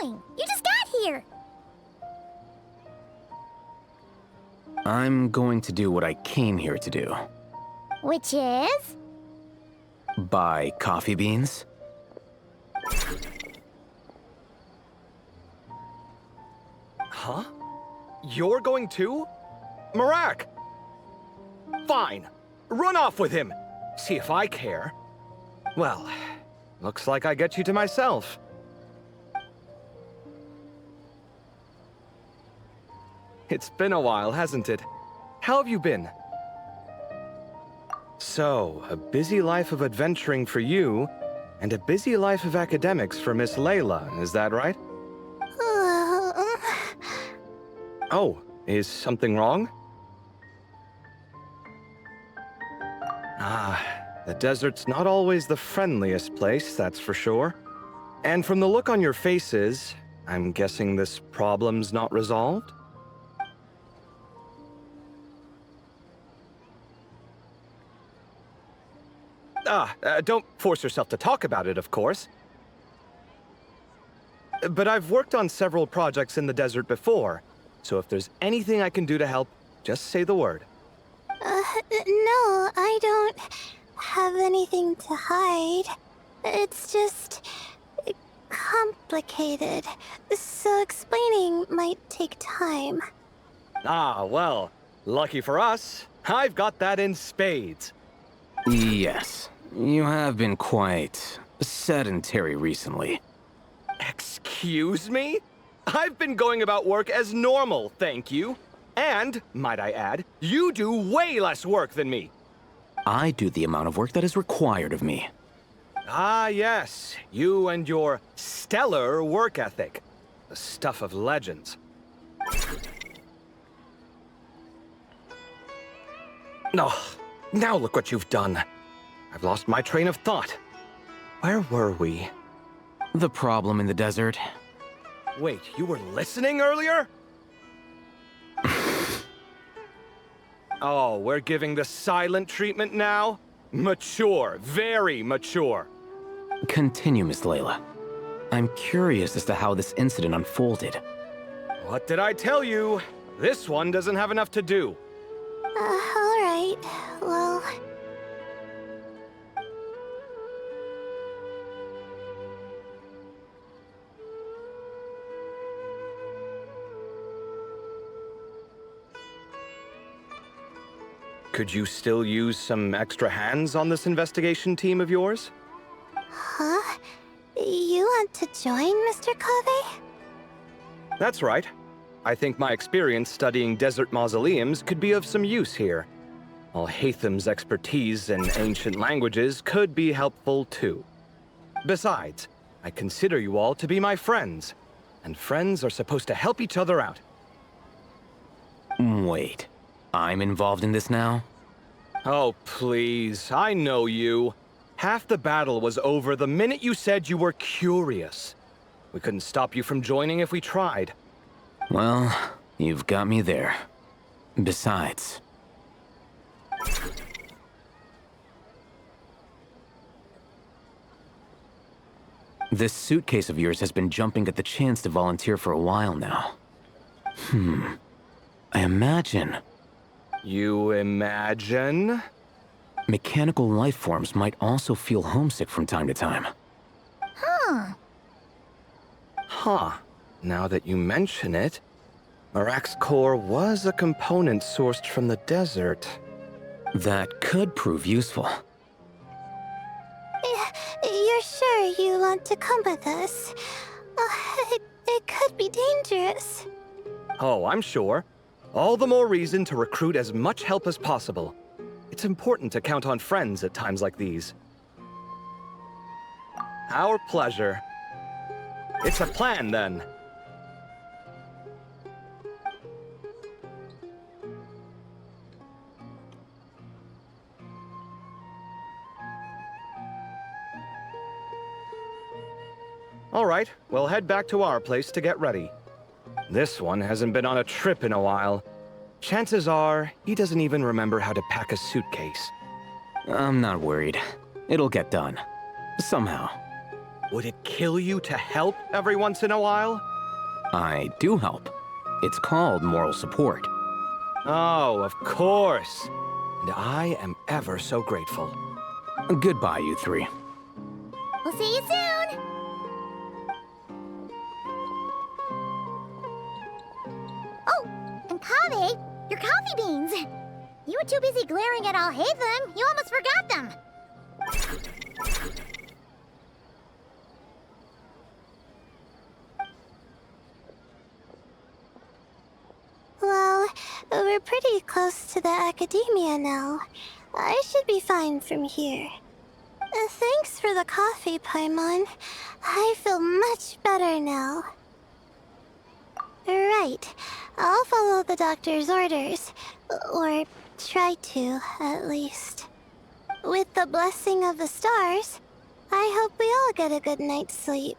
doing? You just got here. I'm going to do what I came here to do. Which is? Buy coffee beans? Huh? You're going too? Marak! Fine. Run off with him. See if I care. Well, looks like I get you to myself. It's been a while, hasn't it? How have you been? So, a busy life of adventuring for you, and a busy life of academics for Miss Layla, is that right? Oh, is something wrong? Ah, the desert's not always the friendliest place, that's for sure. And from the look on your faces, I'm guessing this problem's not resolved? Don't force yourself to talk about it, of course. But I've worked on several projects in the desert before, so if there's anything I can do to help, just say the word. No, I don't have anything to hide. It's just complicated, so explaining might take time. Ah, well, lucky for us, I've got that in spades. Yes, you have been quite sedentary recently. Excuse me? I've been going about work as normal, thank you. And, might I add, you do way less work than me. I do the amount of work that is required of me. Ah, yes, you and your stellar work ethic. The stuff of legends. No, now look what you've done. I've lost my train of thought. Where were we? The problem in the desert. Wait, you were listening earlier? Oh, we're giving the silent treatment now? Mature, very mature. Continue, Miss Layla. I'm curious as to how this incident unfolded. What did I tell you? This one doesn't have enough to do. Alright, well... Could you still use some extra hands on this investigation team of yours? Huh? You want to join, Mr. Covey? That's right. I think my experience studying desert mausoleums could be of some use here. While Hatham's expertise in ancient languages could be helpful too. Besides, I consider you all to be my friends, and friends are supposed to help each other out. Wait, I'm involved in this now? Oh, please, I know you. Half the battle was over the minute you said you were curious. We couldn't stop you from joining if we tried. Well, you've got me there. Besides... this suitcase of yours has been jumping at the chance to volunteer for a while now. I imagine... You imagine? mechanical life forms might also feel homesick from time to time. Huh. Now that you mention it, Marak's core was a component sourced from the desert. That could prove useful. You're sure you want to come with us? It could be dangerous. Oh, I'm sure. All the more reason to recruit as much help as possible. It's important to count on friends at times like these. Our pleasure. It's a plan, then. All right, we'll head back to our place to get ready. This one hasn't been on a trip in a while. Chances are, he doesn't even remember how to pack a suitcase. I'm not worried. It'll get done. Somehow. Would it kill you to help every once in a while? I do help. It's called moral support. Oh, of course. And I am ever so grateful. Goodbye, you three. We'll see you soon! Oh, and Kaveh, your coffee beans! You were too busy glaring at Alhaitham, you almost forgot them! Well, we're pretty close to the academia now. I should be fine from here. Thanks for the coffee, Paimon. I feel much better now. Right. I'll follow the doctor's orders. Or try to, at least. With the blessing of the stars, I hope we all get a good night's sleep.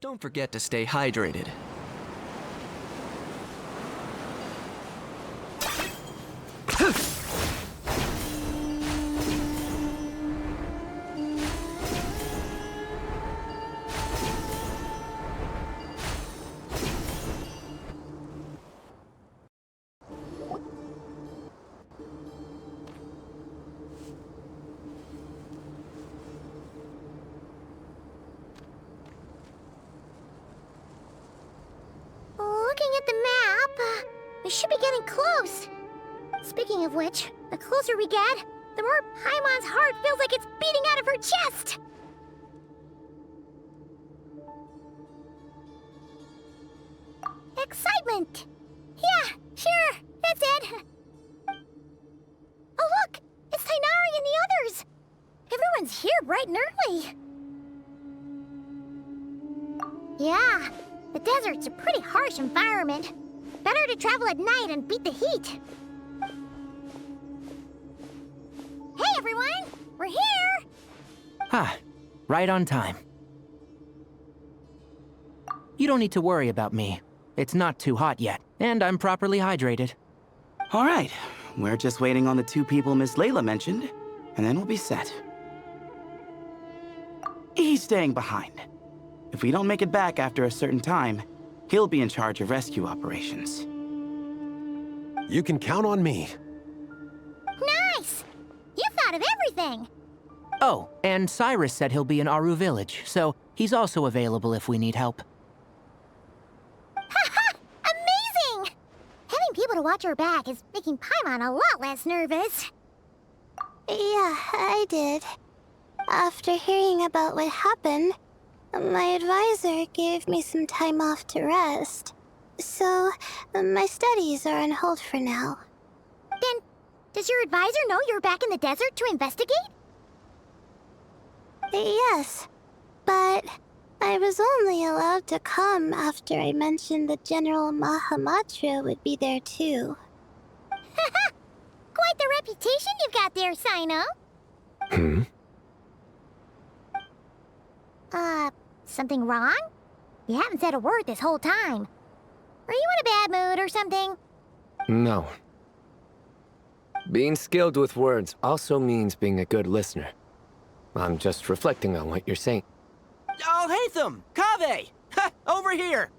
Don't forget to stay hydrated. Looking at the map, we should be getting close. Speaking of which, the closer we get, the more Paimon's heart feels like it's beating out of her chest. Excitement! Yeah, sure, that's it. Oh look, it's Tainari and the others. Everyone's here bright and early. Yeah, the desert's a pretty harsh environment. Better to travel at night and beat the heat. Hey everyone, we're here! Ah, right on time. You don't need to worry about me. It's not too hot yet, and I'm properly hydrated. All right, we're just waiting on the two people Miss Layla mentioned, and then we'll be set. He's staying behind. If we don't make it back after a certain time, he'll be in charge of rescue operations. You can count on me. Nice! You thought of everything! Oh, and Cyrus said he'll be in Aru Village, so he's also available if we need help. Haha! Amazing! Having people to watch our back is making Paimon a lot less nervous. Yeah, I did. After hearing about what happened, my advisor gave me some time off to rest. So, my studies are on hold for now. Then, does your advisor know you're back in the desert to investigate? Yes, but I was only allowed to come after I mentioned that General Mahamatra would be there too. Haha! Quite the reputation you've got there, Sino. Something wrong? You haven't said a word this whole time. Are you in a bad mood or something? No. Being skilled with words also means being a good listener. I'm just reflecting on what you're saying. Oh, Hatham! Kaveh! Ha! Over here!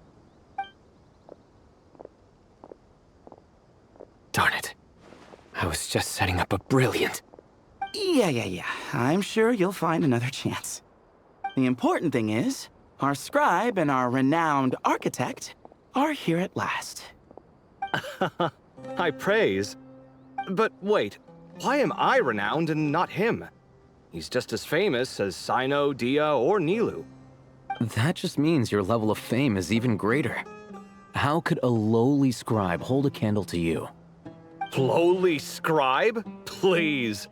Darn it. I was just setting up a brilliant... Yeah. I'm sure you'll find another chance. The important thing is, our scribe and our renowned architect are here at last. High praise. But wait, why am I renowned and not him? He's just as famous as Sino, Dia, or Nilu. That just means your level of fame is even greater. How could a lowly scribe hold a candle to you? Lowly scribe? Please.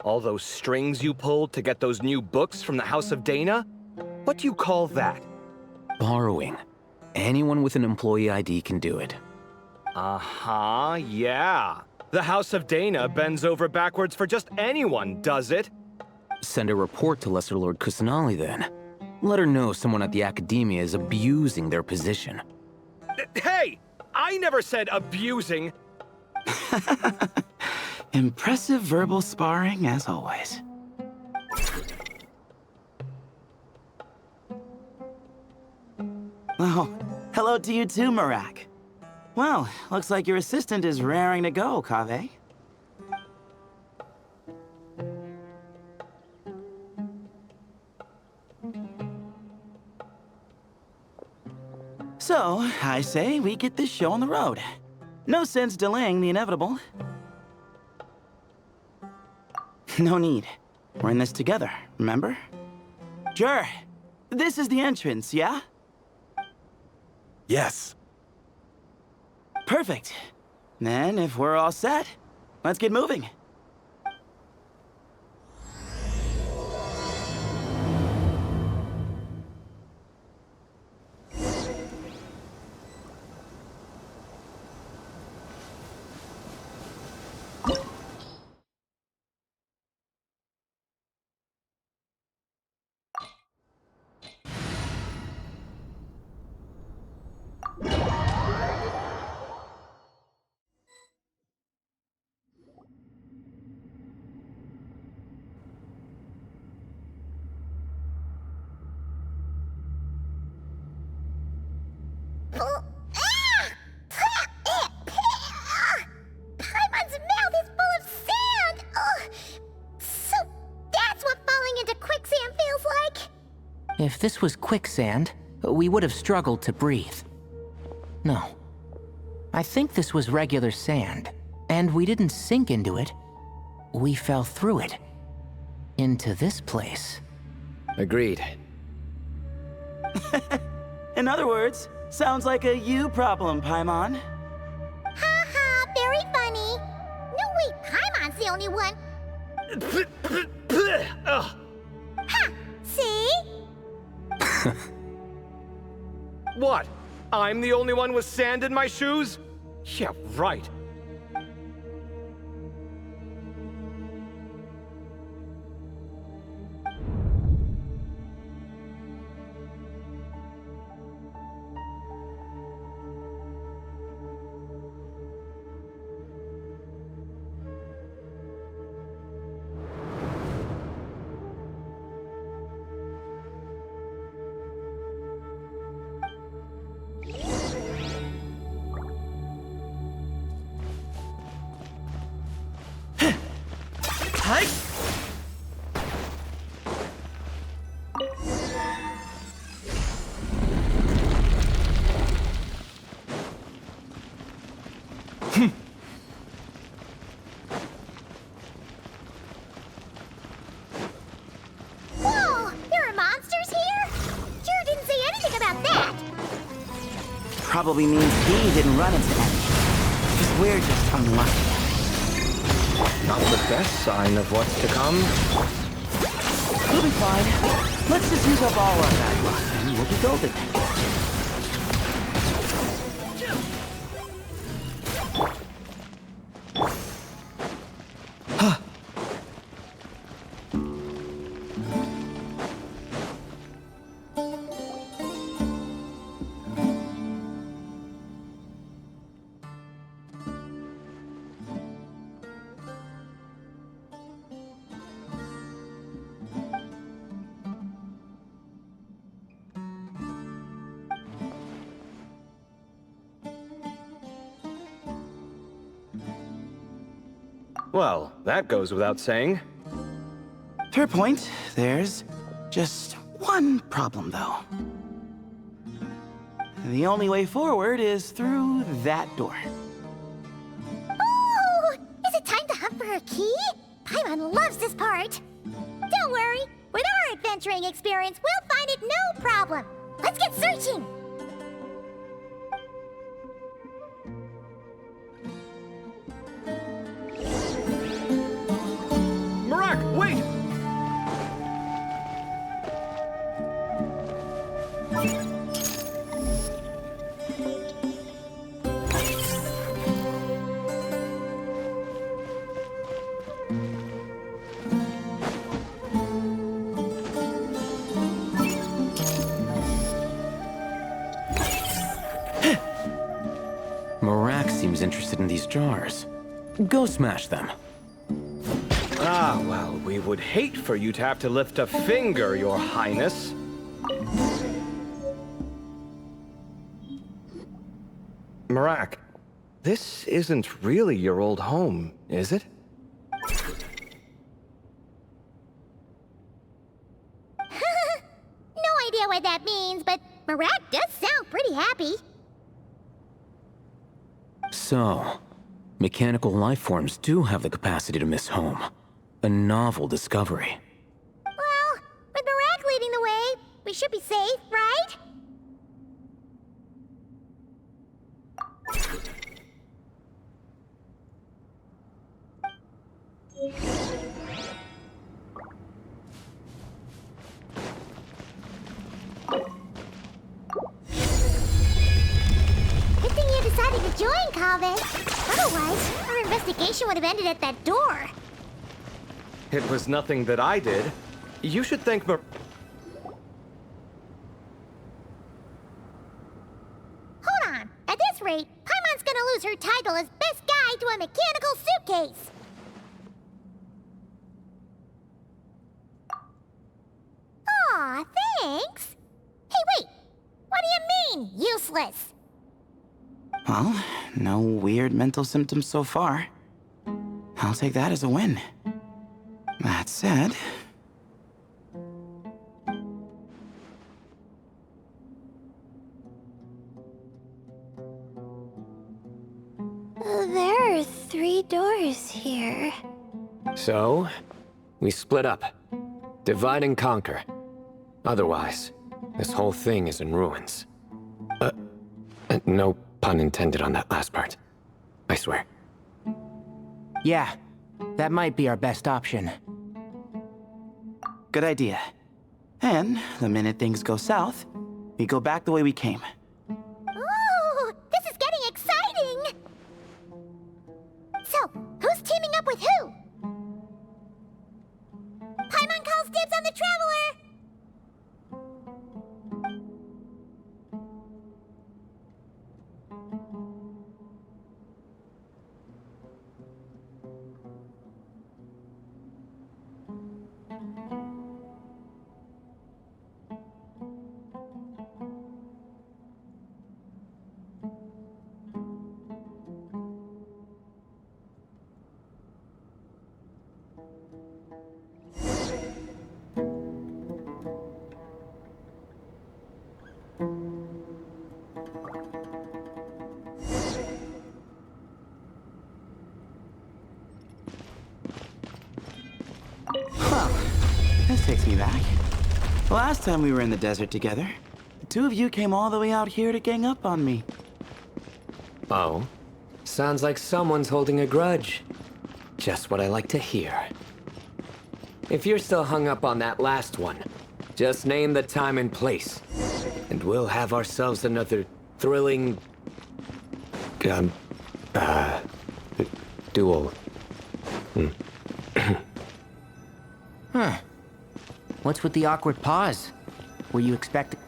All those strings you pulled to get those new books from the House of Dana? What do you call that? Borrowing. Anyone with an employee ID can do it. Uh-huh, yeah. The House of Dana bends over backwards for just anyone, does it? Send a report to Lesser Lord Kusanali then. Let her know someone at the Academia is abusing their position. Hey! I never said abusing. Impressive verbal sparring, as always. Oh, hello to you too, Marak. Well, looks like your assistant is raring to go, Kaveh. So, I say we get this show on the road. No sense delaying the inevitable. No need. We're in this together, remember? Sure. This is the entrance, yeah? Yes. Perfect. Then, if we're all set, let's get moving. Paimon's mouth is full of sand! Ugh. So that's what falling into quicksand feels like? If this was quicksand, we would have struggled to breathe. No. I think this was regular sand, and we didn't sink into it. We fell through it. Into this place. Agreed. In other words, sounds like a you problem, Paimon. Ha ha, very funny. No, wait, Paimon's the only one. Ugh. Ha! See? What? I'm the only one with sand in my shoes? Yeah, right. Hi! Whoa, there are monsters here? Jure didn't say anything about that. Probably means he didn't run into any. Because we're just unlucky. Not the best sign of what's to come. We'll be fine. Let's just use up all our bad luck, and we'll be golden. Well, that goes without saying. To her point, there's just one problem, though. The only way forward is through that door. Oh! Is it time to hunt for a key? Paimon loves this part. Don't worry. With our adventuring experience, we'll find it no problem. Let's get searching. Marak, wait! Marak seems interested in these jars. Go smash them. Ah, well, we would hate for you to have to lift a finger, Your Highness. Marak, this isn't really your old home, is it? No idea what that means, but Marak does sound pretty happy. So, mechanical life forms do have the capacity to miss home. A novel discovery. Well, with Marak leading the way, we should be safe, right? Good thing you decided to join, Calvin. Otherwise, our investigation would have ended at that door. It was nothing that I did. You should thank Hold on. At this rate, Paimon's gonna lose her title as best guy to a mechanical suitcase. Aw, thanks. Hey, wait. What do you mean, useless? Well, no weird mental symptoms so far. I'll take that as a win. That said... There are 3 doors here. So, we split up. Divide and conquer. Otherwise, this whole thing is in ruins. No pun intended on that last part. I swear. Yeah, that might be our best option. Good idea. And the minute things go south, we go back the way we came. Ooh, this is getting exciting! So, who's teaming up with who? Paimon calls dibs on the Traveler! Well, this takes me back. The last time we were in the desert together, the 2 of you came all the way out here to gang up on me. Oh? Sounds like someone's holding a grudge. Just what I like to hear. If you're still hung up on that last one, just name the time and place. And we'll have ourselves another thrilling... duel. Huh. What's with the awkward pause? Were you expecting...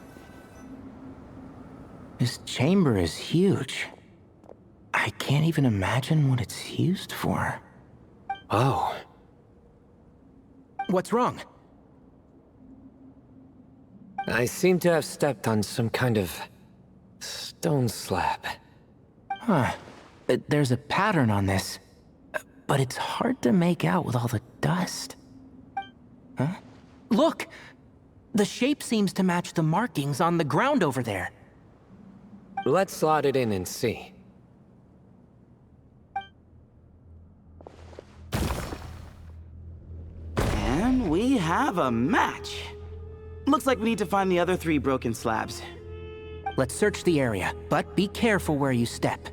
This chamber is huge. I can't even imagine what it's used for. Oh. What's wrong? I seem to have stepped on some kind of... stone slab. Huh. There's a pattern on this, but it's hard to make out with all the dust. Look! The shape seems to match the markings on the ground over there. Let's slot it in and see. And we have a match. Looks like we need to find the other 3 broken slabs. Let's search the area, but be careful where you step.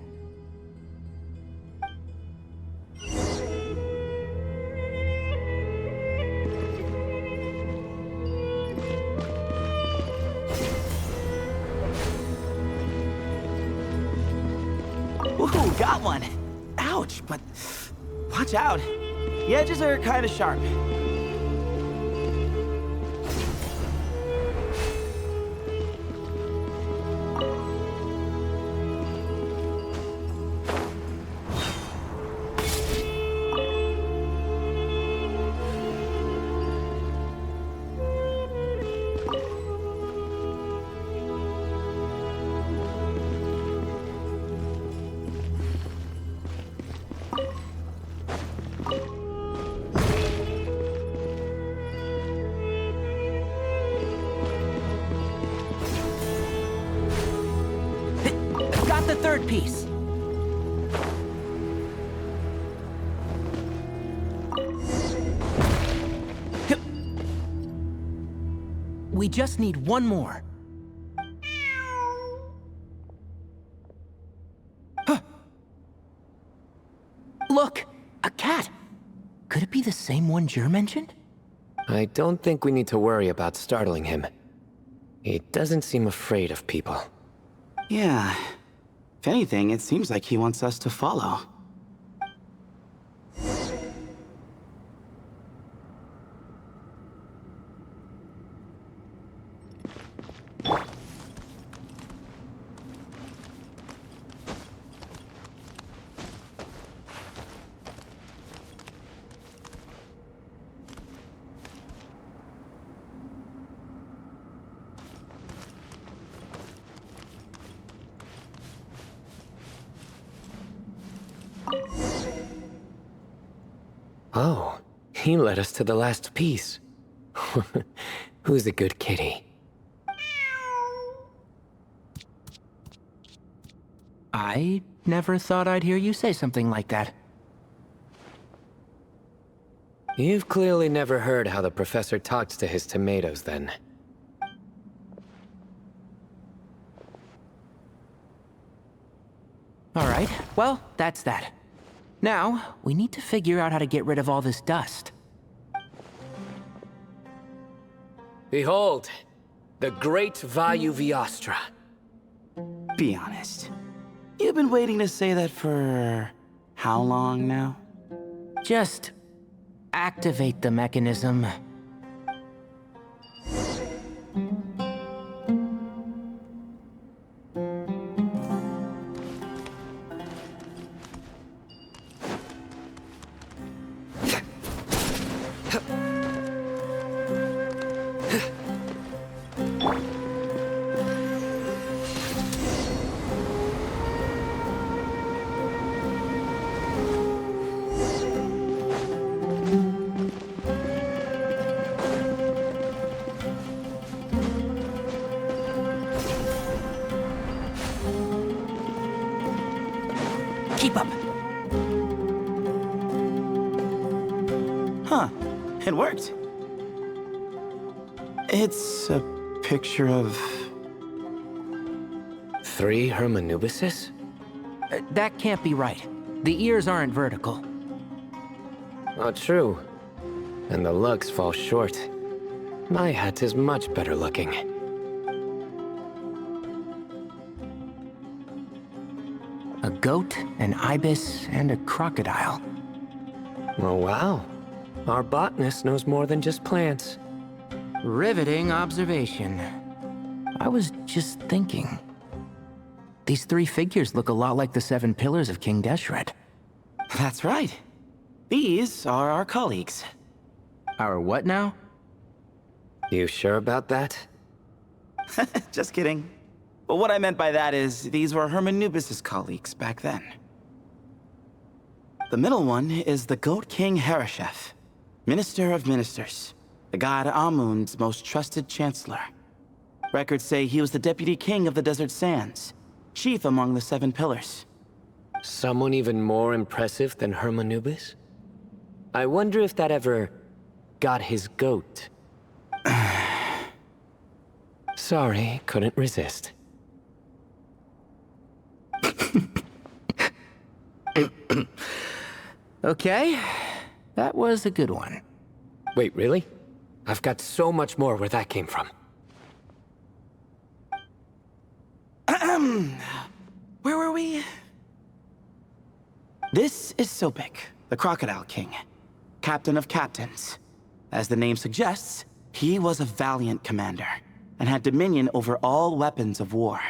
Ooh, got one! Ouch, but watch out. The edges are kind of sharp. Got the 3rd piece. We just need one more. Huh. Look! A cat! Could it be the same one Jer mentioned? I don't think we need to worry about startling him. He doesn't seem afraid of people. Yeah. If anything, it seems like he wants us to follow. Oh, he led us to the last piece. Who's a good kitty? I never thought I'd hear you say something like that. You've clearly never heard how the professor talks to his tomatoes, then. All right, well, that's that. Now, we need to figure out how to get rid of all this dust. Behold, the great Vayu Viastra. Be honest. You've been waiting to say that for how long now? Just activate the mechanism. Keep up. Huh. It worked. It's a picture of... 3 Hermanubises? That can't be right. The ears aren't vertical. Oh, true. And the lugs fall short. My hat is much better looking. A goat, an ibis, and a crocodile. Oh, wow. Our botanist knows more than just plants. Riveting observation. I was just thinking. These 3 figures look a lot like the 7 pillars of King Deshret. That's right. These are our colleagues. Our what now? You sure about that? Just kidding. But what I meant by that is, these were Hermanubis' colleagues back then. The middle one is the Goat King Harashef, Minister of Ministers. the god Amun's most trusted chancellor. Records say he was the deputy king of the Desert Sands, chief among the Seven Pillars. Someone even more impressive than Hermanubis? I wonder if that ever got his goat. Sorry, couldn't resist. Okay, that was a good one. Wait, really? I've got so much more where that came from. Where were we? This is Sopik, the Crocodile King, captain of captains. As the name suggests, he was a valiant commander and had dominion over all weapons of war.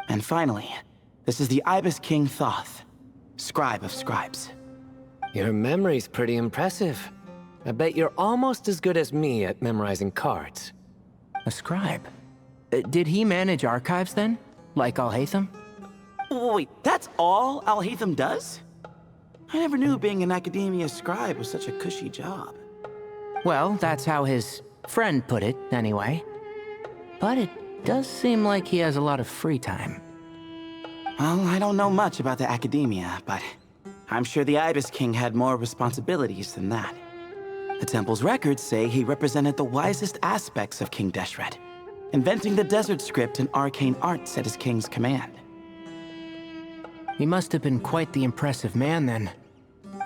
And finally, this is the Ibis King Thoth, scribe of scribes. Your memory's pretty impressive. I bet you're almost as good as me at memorizing cards. A scribe? Did he manage archives then? Like Alhaitham? Wait, that's all Alhaitham does? I never knew being an academia scribe was such a cushy job. Well, that's how his friend put it, anyway. But it does seem like he has a lot of free time. Well, I don't know much about the academia, but I'm sure the Ibis King had more responsibilities than that. The temple's records say he represented the wisest aspects of King Deshret, inventing the desert script and arcane arts at his king's command. He must have been quite the impressive man then.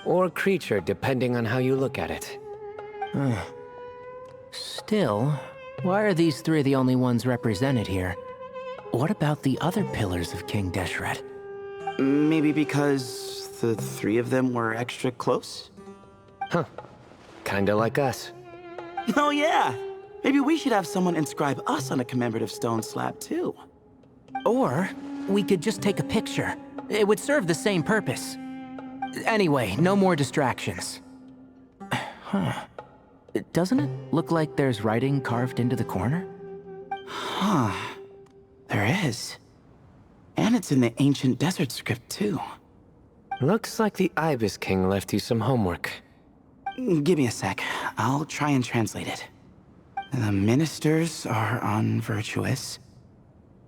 Or creature, depending on how you look at it. Still, why are these three the only ones represented here? What about the other pillars of King Deshret? Maybe because the three of them were extra close? Huh. Kinda like us. Oh yeah! Maybe we should have someone inscribe us on a commemorative stone slab too. Or we could just take a picture. It would serve the same purpose. Anyway, no more distractions. Huh. Doesn't it look like there's writing carved into the corner? Huh. There is. And it's in the ancient desert script too. Looks like the Ibis King left you some homework. Give me a sec. I'll try and translate it. The ministers are unvirtuous.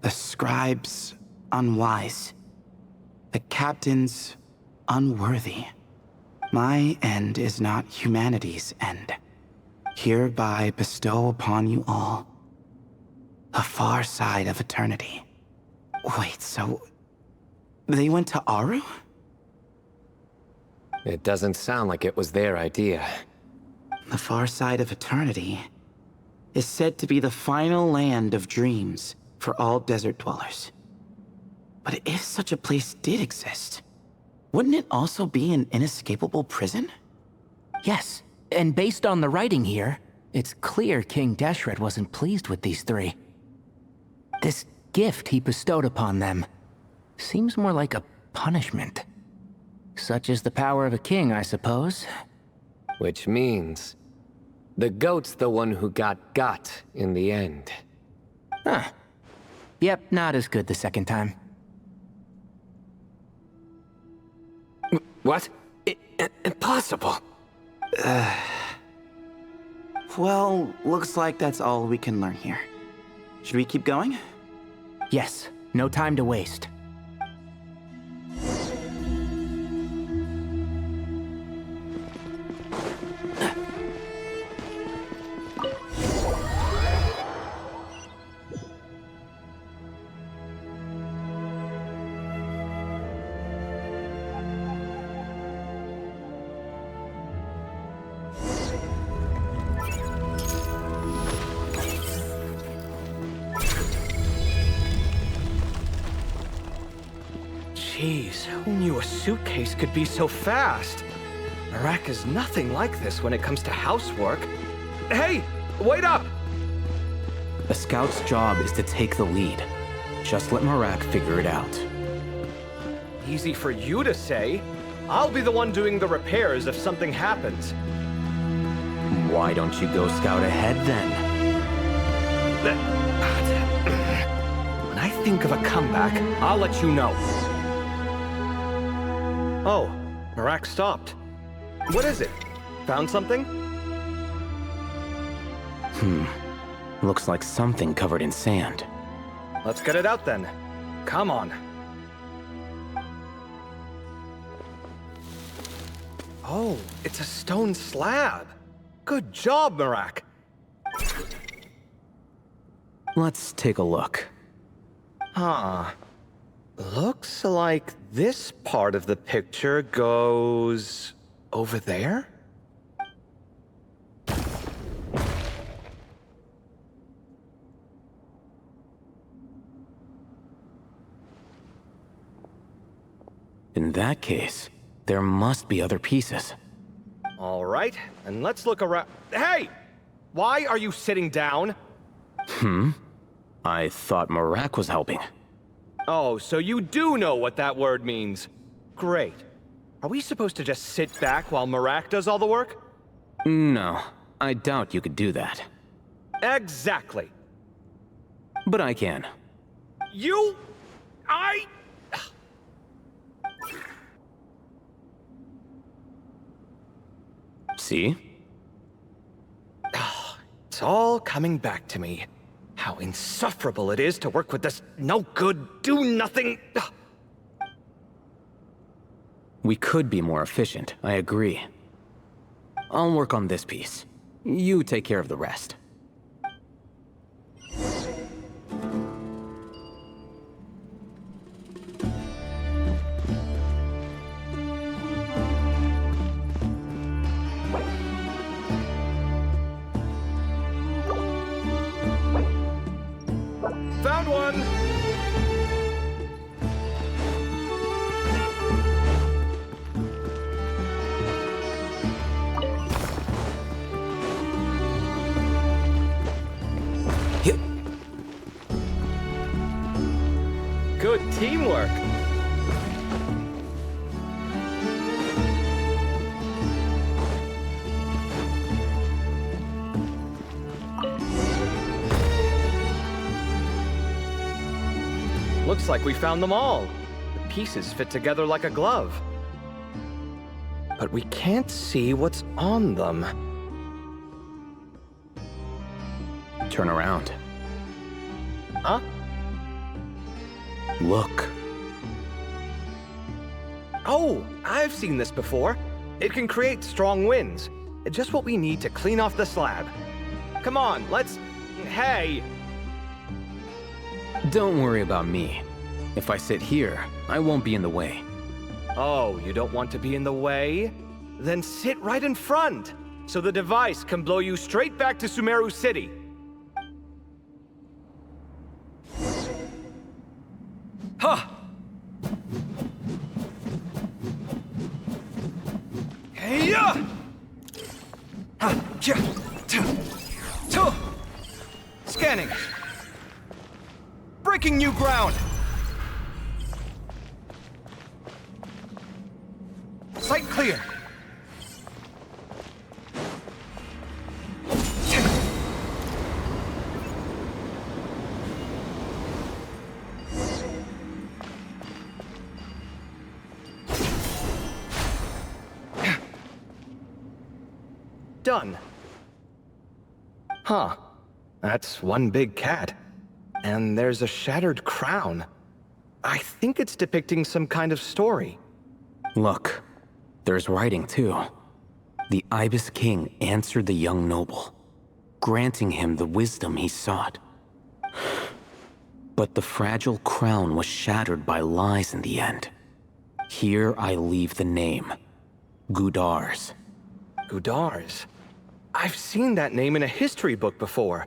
The scribes unwise. The captains unworthy. My end is not humanity's end. Hereby bestow upon you all a far side of eternity. Wait, so they went to Aru? It doesn't sound like it was their idea. The far side of eternity is said to be the final land of dreams for all desert dwellers. But if such a place did exist, wouldn't it also be an inescapable prison? Yes, and based on the writing here, it's clear King Deshret wasn't pleased with these three. This gift he bestowed upon them seems more like a punishment. Such is the power of a king, I suppose. Which means the goat's the one who got in the end. Huh. Yep, not as good the second time. What? Impossible. Well, looks like that's all we can learn here. Should we keep going? Yes, no time to waste. Jeez, who knew a suitcase could be so fast? Marak is nothing like this when it comes to housework. Hey, wait up! A scout's job is to take the lead. Just let Marak figure it out. Easy for you to say. I'll be the one doing the repairs if something happens. Why don't you go scout ahead then? When I think of a comeback, I'll let you know. Oh, Marak stopped. What is it? Found something? Looks like something covered in sand. Let's get it out then. Come on. Oh, it's a stone slab. Good job, Marak. Let's take a look. Huh. Looks like this part of the picture goes over there? In that case, there must be other pieces. All right, and let's look around. Hey! Why are you sitting down? I thought Marak was helping. Oh, so you do know what that word means. Great. Are we supposed to just sit back while Marak does all the work? No, I doubt you could do that. Exactly. But I can. See? It's all coming back to me. How insufferable it is to work with this no-good, do-nothing... We could be more efficient, I agree. I'll work on this piece. You take care of the rest. Found one! Good teamwork. Looks like we found them all. The pieces fit together like a glove. But we can't see what's on them. Turn around. Huh? Look. Oh, I've seen this before. It can create strong winds. Just what we need to clean off the slab. Come on, let's... Hey! Don't worry about me. If I sit here, I won't be in the way. Oh, you don't want to be in the way? Then sit right in front, so the device can blow you straight back to Sumeru City. Huh! Hey-ya! Scanning. Breaking new ground. Site clear. Done. Huh. That's one big cat. And there's a shattered crown. I think it's depicting some kind of story. Look, there's writing too. The Ibis King answered the young noble, granting him the wisdom he sought. But the fragile crown was shattered by lies in the end. Here I leave the name, Gudars. Gudars? I've seen that name in a history book before.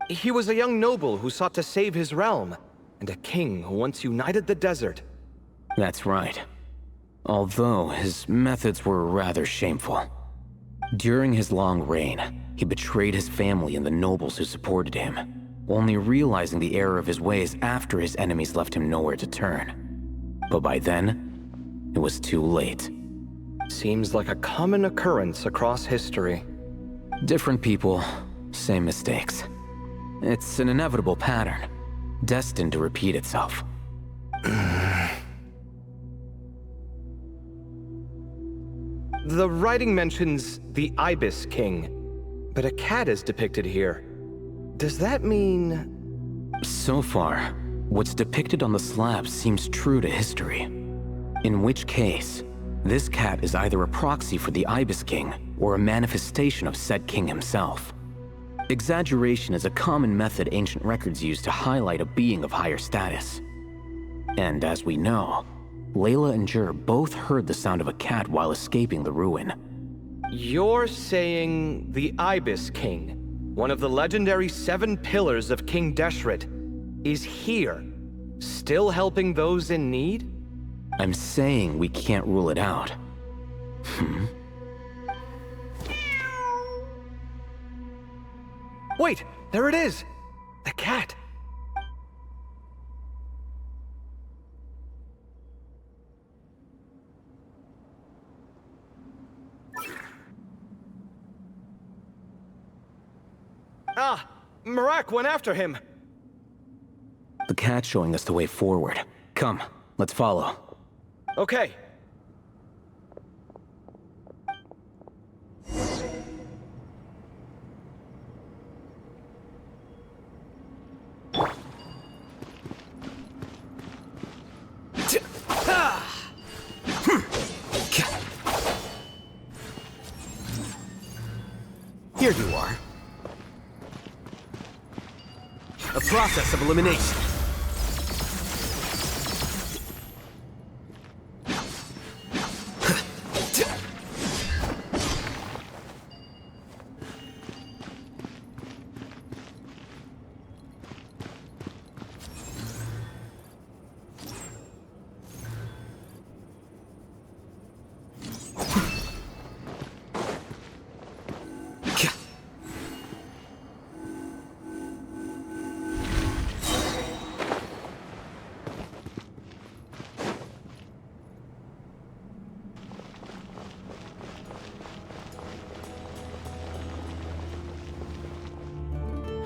He was a young noble who sought to save his realm, and a king who once united the desert. That's right. Although his methods were rather shameful. During his long reign, he betrayed his family and the nobles who supported him, only realizing the error of his ways after his enemies left him nowhere to turn. But by then, it was too late. Seems like a common occurrence across history. Different people, same mistakes. It's an inevitable pattern, destined to repeat itself. The writing mentions the Ibis King, but a cat is depicted here. Does that mean... So far, what's depicted on the slab seems true to history. In which case, this cat is either a proxy for the Ibis King or a manifestation of said king himself. Exaggeration is a common method ancient records use to highlight a being of higher status. And as we know, Layla and Jur both heard the sound of a cat while escaping the ruin. You're saying the Ibis King, one of the legendary 7 pillars of King Deshret, is here, still helping those in need? I'm saying we can't rule it out. Wait, there it is! The cat! Ah! Marak went after him! The cat's showing us the way forward. Come, let's follow. Okay. Here you are. A process of elimination.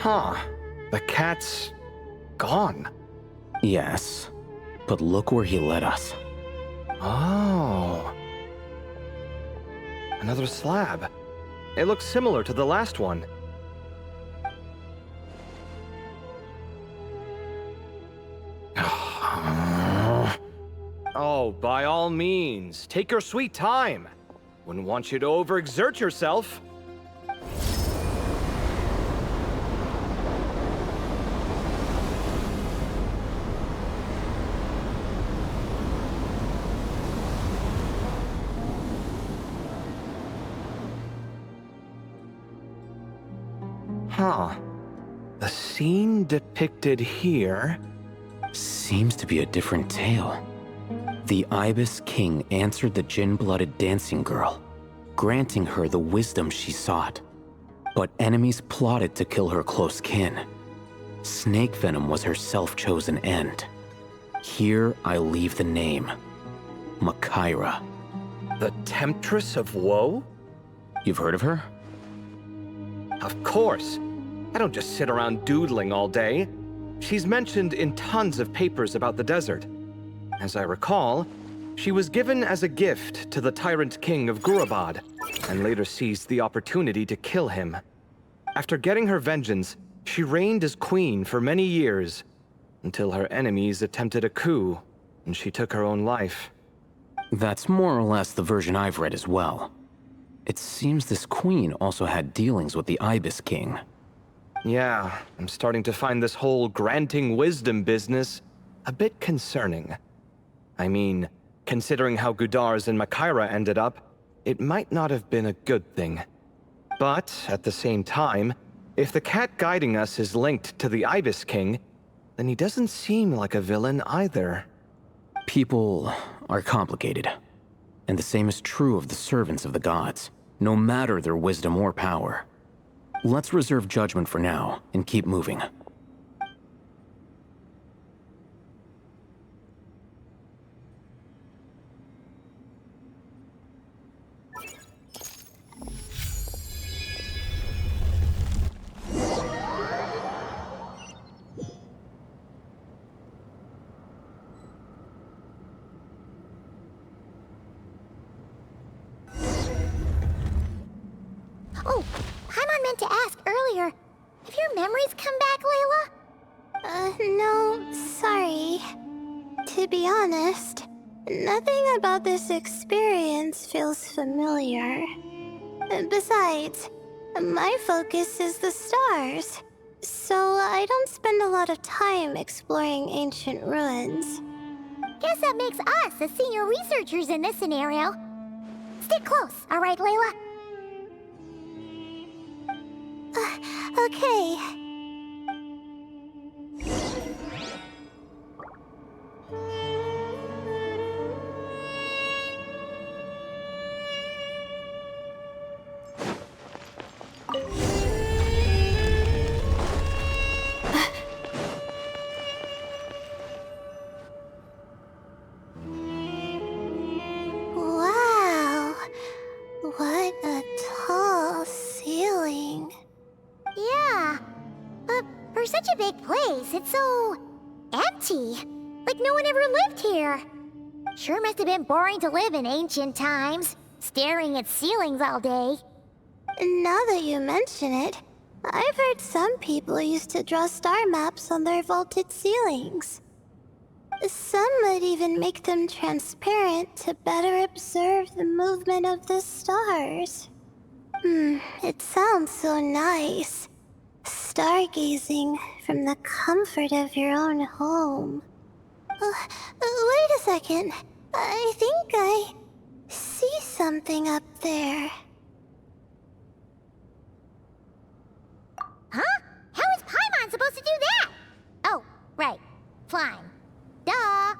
Huh. The cat's... gone. Yes, but look where he led us. Oh. Another slab. It looks similar to the last one. Oh, by all means, take your sweet time. Wouldn't want you to overexert yourself. Huh. The scene depicted here... Seems to be a different tale. The Ibis King answered the Jinn-blooded dancing girl, granting her the wisdom she sought. But enemies plotted to kill her close kin. Snake venom was her self-chosen end. Here I leave the name. Makaira. The Temptress of Woe? You've heard of her? Of course. I don't just sit around doodling all day. She's mentioned in tons of papers about the desert. As I recall, she was given as a gift to the tyrant king of Gurabad, and later seized the opportunity to kill him. After getting her vengeance, she reigned as queen for many years, until her enemies attempted a coup, and she took her own life. That's more or less the version I've read as well. It seems this queen also had dealings with the Ibis King. Yeah, I'm starting to find this whole granting wisdom business a bit concerning. I mean, considering how Gudars and Makaira ended up, it might not have been a good thing. But, at the same time, if the cat guiding us is linked to the Ibis King, then he doesn't seem like a villain either. People are complicated. And the same is true of the servants of the gods, no matter their wisdom or power. Let's reserve judgment for now, and keep moving. Oh, Paimon meant to ask earlier. Have your memories come back, Layla? No, sorry. To be honest, nothing about this experience feels familiar. Besides, my focus is the stars, so I don't spend a lot of time exploring ancient ruins. Guess that makes us the senior researchers in this scenario. Stick close, all right, Layla? Okay. Wow. What a tall ceiling. Yeah. But for such a big place, it's so empty. Like no one ever lived here. Sure must have been boring to live in ancient times, staring at ceilings all day. Now that you mention it, I've heard some people used to draw star maps on their vaulted ceilings. Some might even make them transparent to better observe the movement of the stars. It sounds so nice. Stargazing from the comfort of your own home. Wait a second. I think I see something up there. Huh? How is Paimon supposed to do that? Oh, right. Flying. Duh.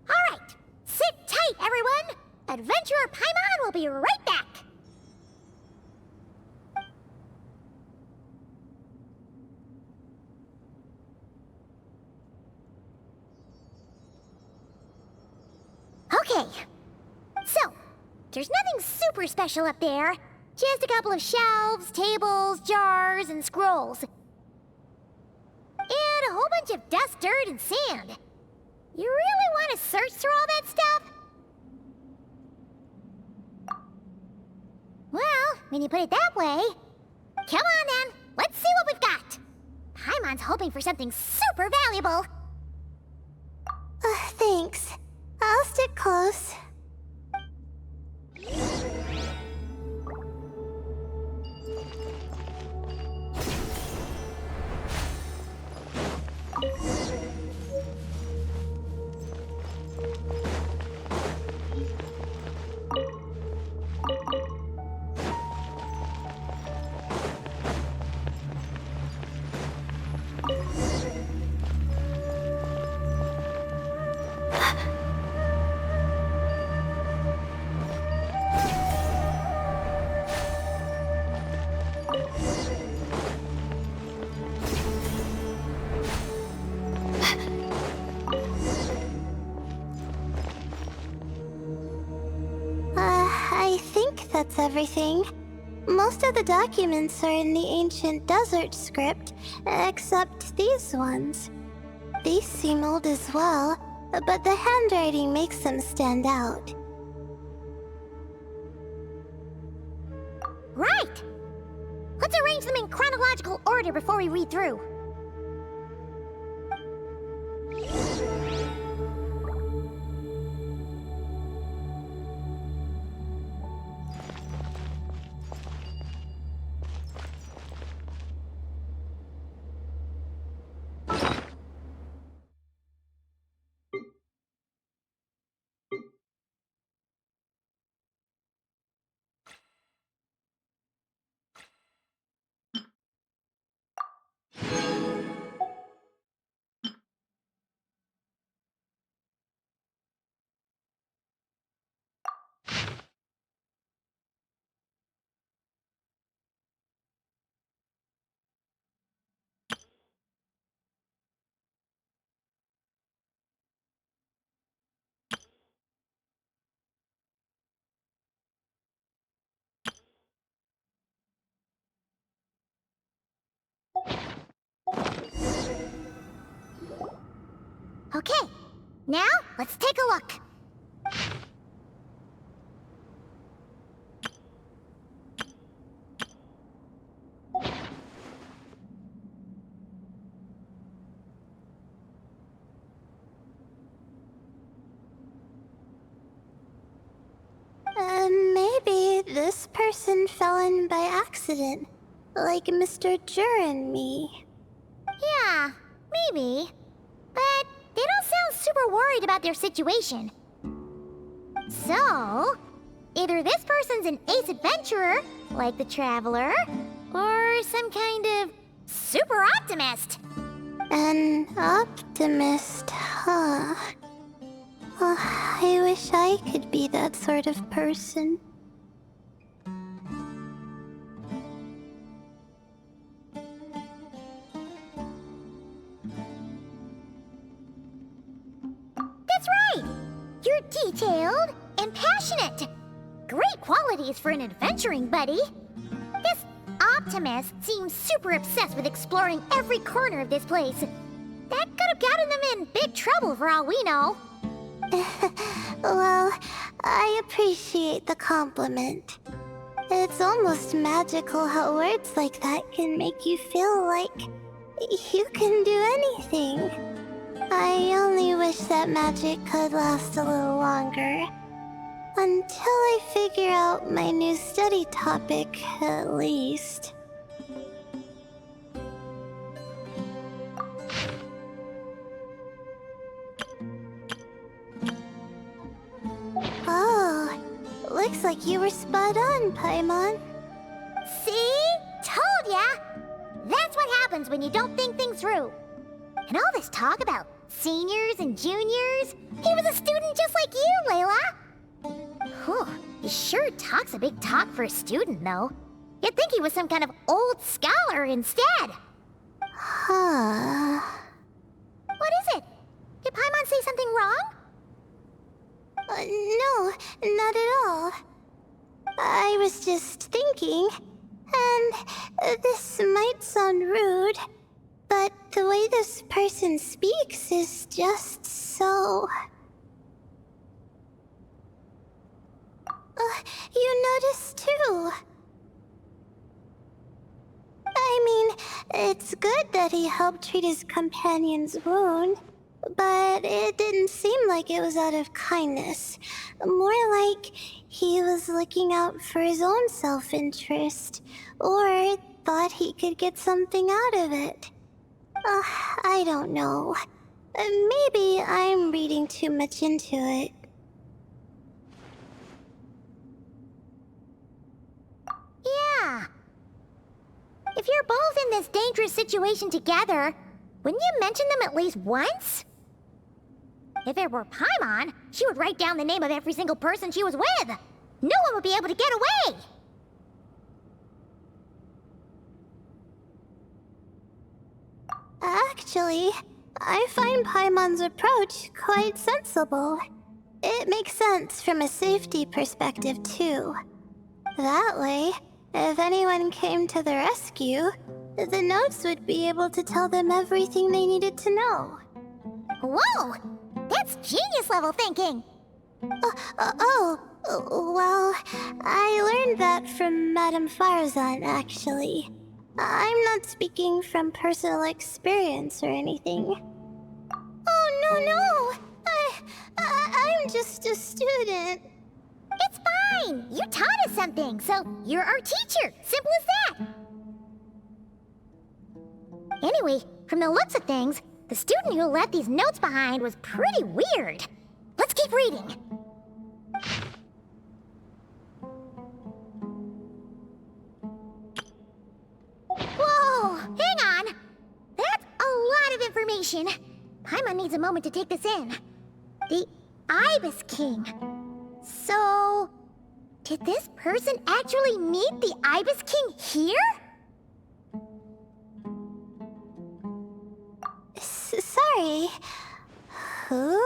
Alright. Sit tight, everyone. Adventurer Paimon will be right back. Okay. So, there's nothing super special up there. Just a couple of shelves, tables, jars, and scrolls. And a whole bunch of dust, dirt, and sand. You really want to search through all that stuff? Well, when you put it that way... Come on then, let's see what we've got. Paimon's hoping for something super valuable. Thanks. I'll stick close. I think that's everything. Most of the documents are in the ancient desert script, except these ones. These seem old as well, but the handwriting makes them stand out. Right! Let's arrange them in chronological order before we read through. Okay, now let's take a look. this person fell in by accident, like Mr. Jur and me. Yeah, maybe. But they don't sound super worried about their situation. So, either this person's an ace adventurer, like the Traveler, or some kind of super optimist. An optimist, huh? Oh, I wish I could be that sort of person. That's right! You're detailed and passionate. Great qualities for an adventuring buddy. This optimist seems super obsessed with exploring every corner of this place. That could have gotten them in big trouble for all we know. Well, I appreciate the compliment. It's almost magical how words like that can make you feel like you can do anything. I only wish that magic could last a little longer. Until I figure out my new study topic, at least. Oh, looks like you were spot on, Paimon. See? Told ya! That's what happens when you don't think things through. And all this talk about seniors and juniors, he was a student just like you, Layla. Whew, he sure talks a big talk for a student, though. You'd think he was some kind of old scholar instead. Huh. What is it? Did Paimon say something wrong? No, not at all. I was just thinking, and this might sound rude, but the way this person speaks is just so... you noticed too. I mean, it's good that he helped treat his companion's wound, but it didn't seem like it was out of kindness. More like he was looking out for his own self-interest, or thought he could get something out of it. I don't know. Maybe I'm reading too much into it. Yeah. If you're both in this dangerous situation together, wouldn't you mention them at least once? If it were Paimon, she would write down the name of every single person she was with. No one would be able to get away. Actually, I find Paimon's approach quite sensible. It makes sense from a safety perspective, too. That way, if anyone came to the rescue, the notes would be able to tell them everything they needed to know. Whoa! That's genius-level thinking! Well, I learned that from Madame Farazan, actually. I'm not speaking from personal experience or anything. Oh, no! I'm just a student. It's fine! You taught us something, so you're our teacher. Simple as that. Anyway, from the looks of things, the student who left these notes behind was pretty weird. Let's keep reading. Whoa! Hang on! That's a lot of information. Paimon needs a moment to take this in. The Ibis King. So... did this person actually meet the Ibis King here? Sorry. Who?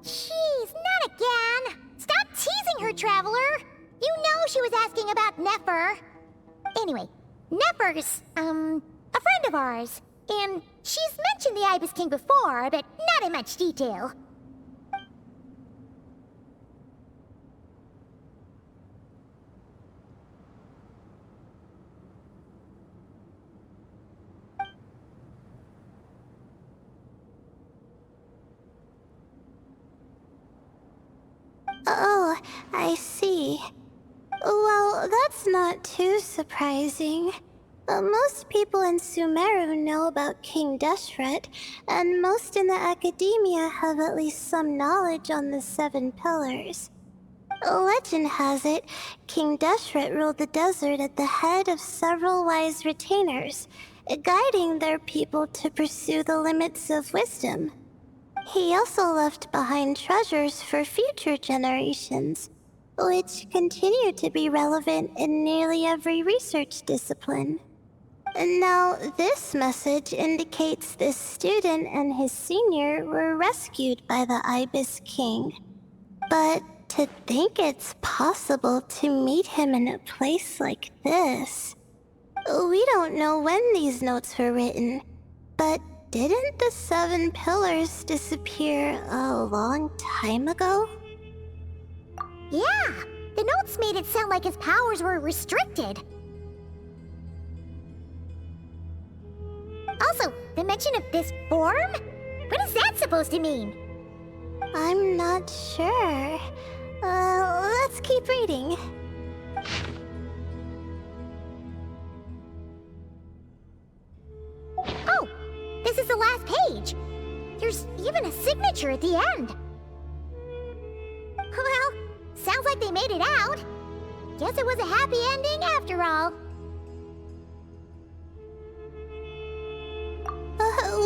Jeez, not again! Stop teasing her, Traveler! You know she was asking about Nefer. Anyway, Nefer's, a friend of ours. And she's mentioned the Ibis King before, but not in much detail. Oh, I see. Well, that's not too surprising. Most people in Sumeru know about King Deshret, and most in the academia have at least some knowledge on the Seven Pillars. Legend has it, King Deshret ruled the desert at the head of several wise retainers, guiding their people to pursue the limits of wisdom. He also left behind treasures for future generations, which continue to be relevant in nearly every research discipline. Now, this message indicates this student and his senior were rescued by the Ibis King. But to think it's possible to meet him in a place like this... We don't know when these notes were written, but didn't the Seven Pillars disappear a long time ago? Yeah, the notes made it sound like his powers were restricted. Also, the mention of this form? What is that supposed to mean? I'm not sure. Let's keep reading. Oh, this is the last page. There's even a signature at the end. Well, sounds like they made it out. Guess it was a happy ending after all.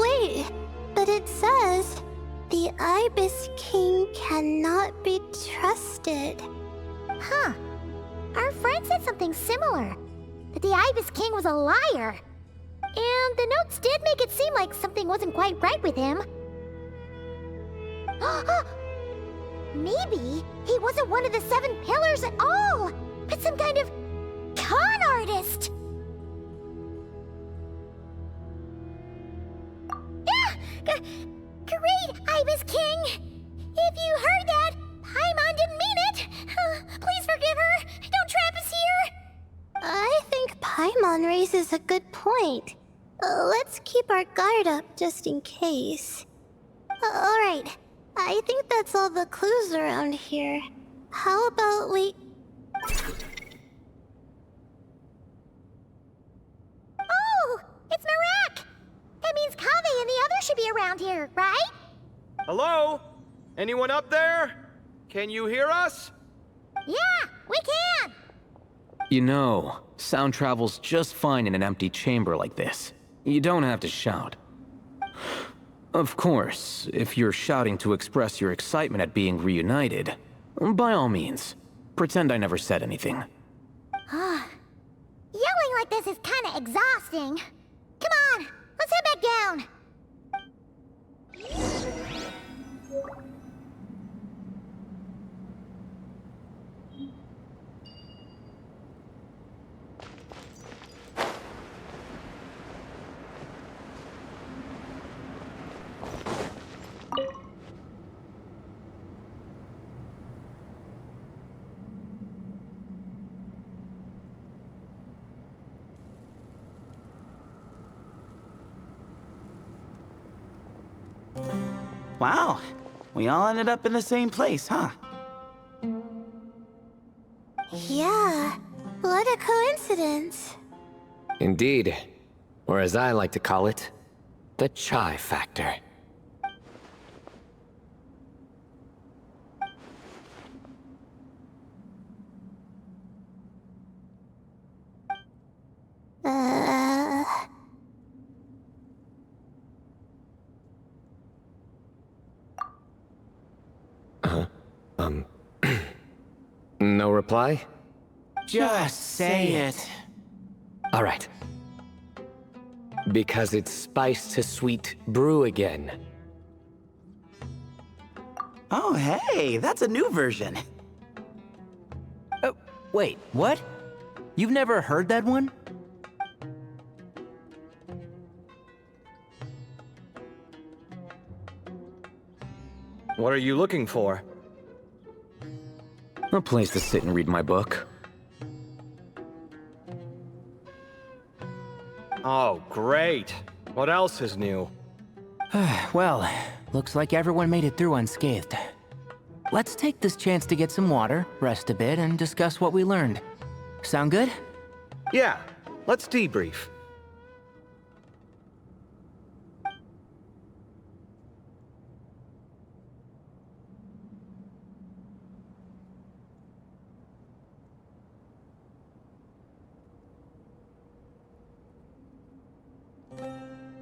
Wait, but it says, the Ibis King cannot be trusted. Huh. Our friend said something similar. That the Ibis King was a liar. And the notes did make it seem like something wasn't quite right with him. Maybe he wasn't one of the Seven Pillars at all, but some kind of con artist. Great, Ibis King! If you heard that, Paimon didn't mean it! Please forgive her! Don't trap us here! I think Paimon raises a good point. Let's keep our guard up just in case. Alright, I think that's all the clues around here. How about we... Oh! It's Marak! That means Kaveh and the others should be around here, right? Hello? Anyone up there? Can you hear us? Yeah, we can! You know, sound travels just fine in an empty chamber like this. You don't have to shout. Of course, if you're shouting to express your excitement at being reunited, by all means, pretend I never said anything. Yelling like this is kinda exhausting. Come on, let's head back down. Wow, we all ended up in the same place, huh? Yeah, what a coincidence. Indeed. Or as I like to call it, the chai factor. No reply? Just say it. All right. Because it's spice to sweet brew again. Oh, hey, that's a new version. Oh, wait, what? You've never heard that one? What are you looking for? A place to sit and read my book. Oh, great. What else is new? Well, looks like everyone made it through unscathed. let's take this chance to get some water, rest a bit, and discuss what we learned. Sound good? Yeah, let's debrief.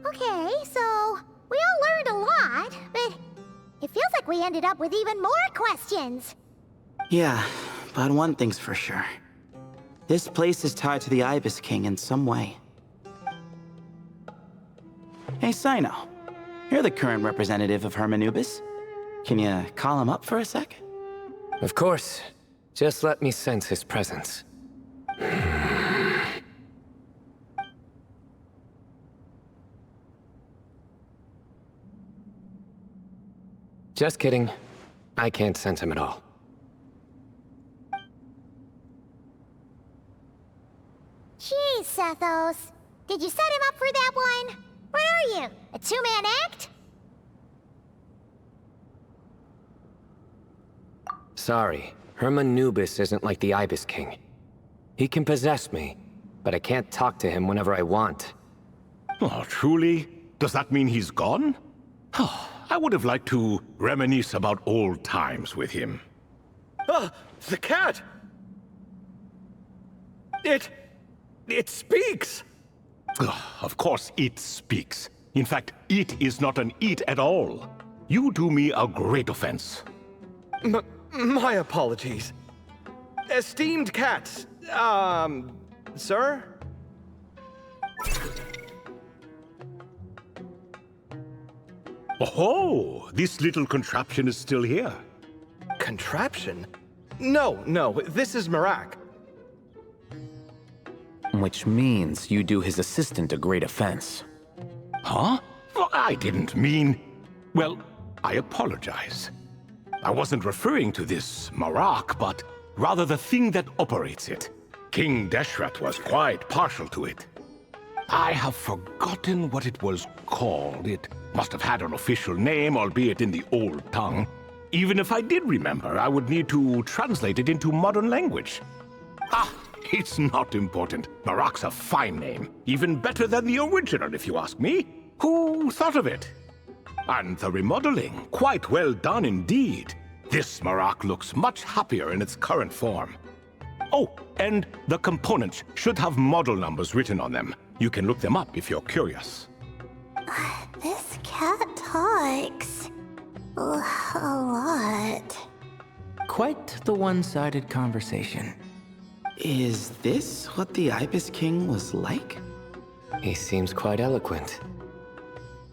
Okay, so we all learned a lot, but it feels like we ended up with even more questions. Yeah, but one thing's for sure. This place is tied to the Ibis King in some way. Hey, Sino. You're the current representative of Hermanubis. Can you call him up for a sec? Of course. Just let me sense his presence. Just kidding. I can't sense him at all. Jeez, Sethos. Did you set him up for that one? What are you, a two-man act? Sorry, Hermanubis isn't like the Ibis King. He can possess me, but I can't talk to him whenever I want. Oh, truly? Does that mean he's gone? Oh, I would have liked to reminisce about old times with him. Ah, the cat! It speaks! Of course it speaks. In fact, it is not an it at all. You do me a great offense. My apologies. Esteemed cats, sir? Oh, this little contraption is still here. Contraption? No, this is Marak. Which means you do his assistant a great offense. Huh? Well, I didn't mean... Well, I apologize. I wasn't referring to this Marak, but rather the thing that operates it. King Deshret was quite partial to it. I have forgotten what it was called. It must have had an official name, albeit in the old tongue. Even if I did remember, I would need to translate it into modern language. Ah, it's not important. Marak's a fine name. Even better than the original, if you ask me. Who thought of it? And the remodeling, quite well done indeed. This Marak looks much happier in its current form. Oh, and the components should have model numbers written on them. You can look them up if you're curious. This cat talks a lot. Quite the one-sided conversation. Is this what the Ibis King was like? He seems quite eloquent.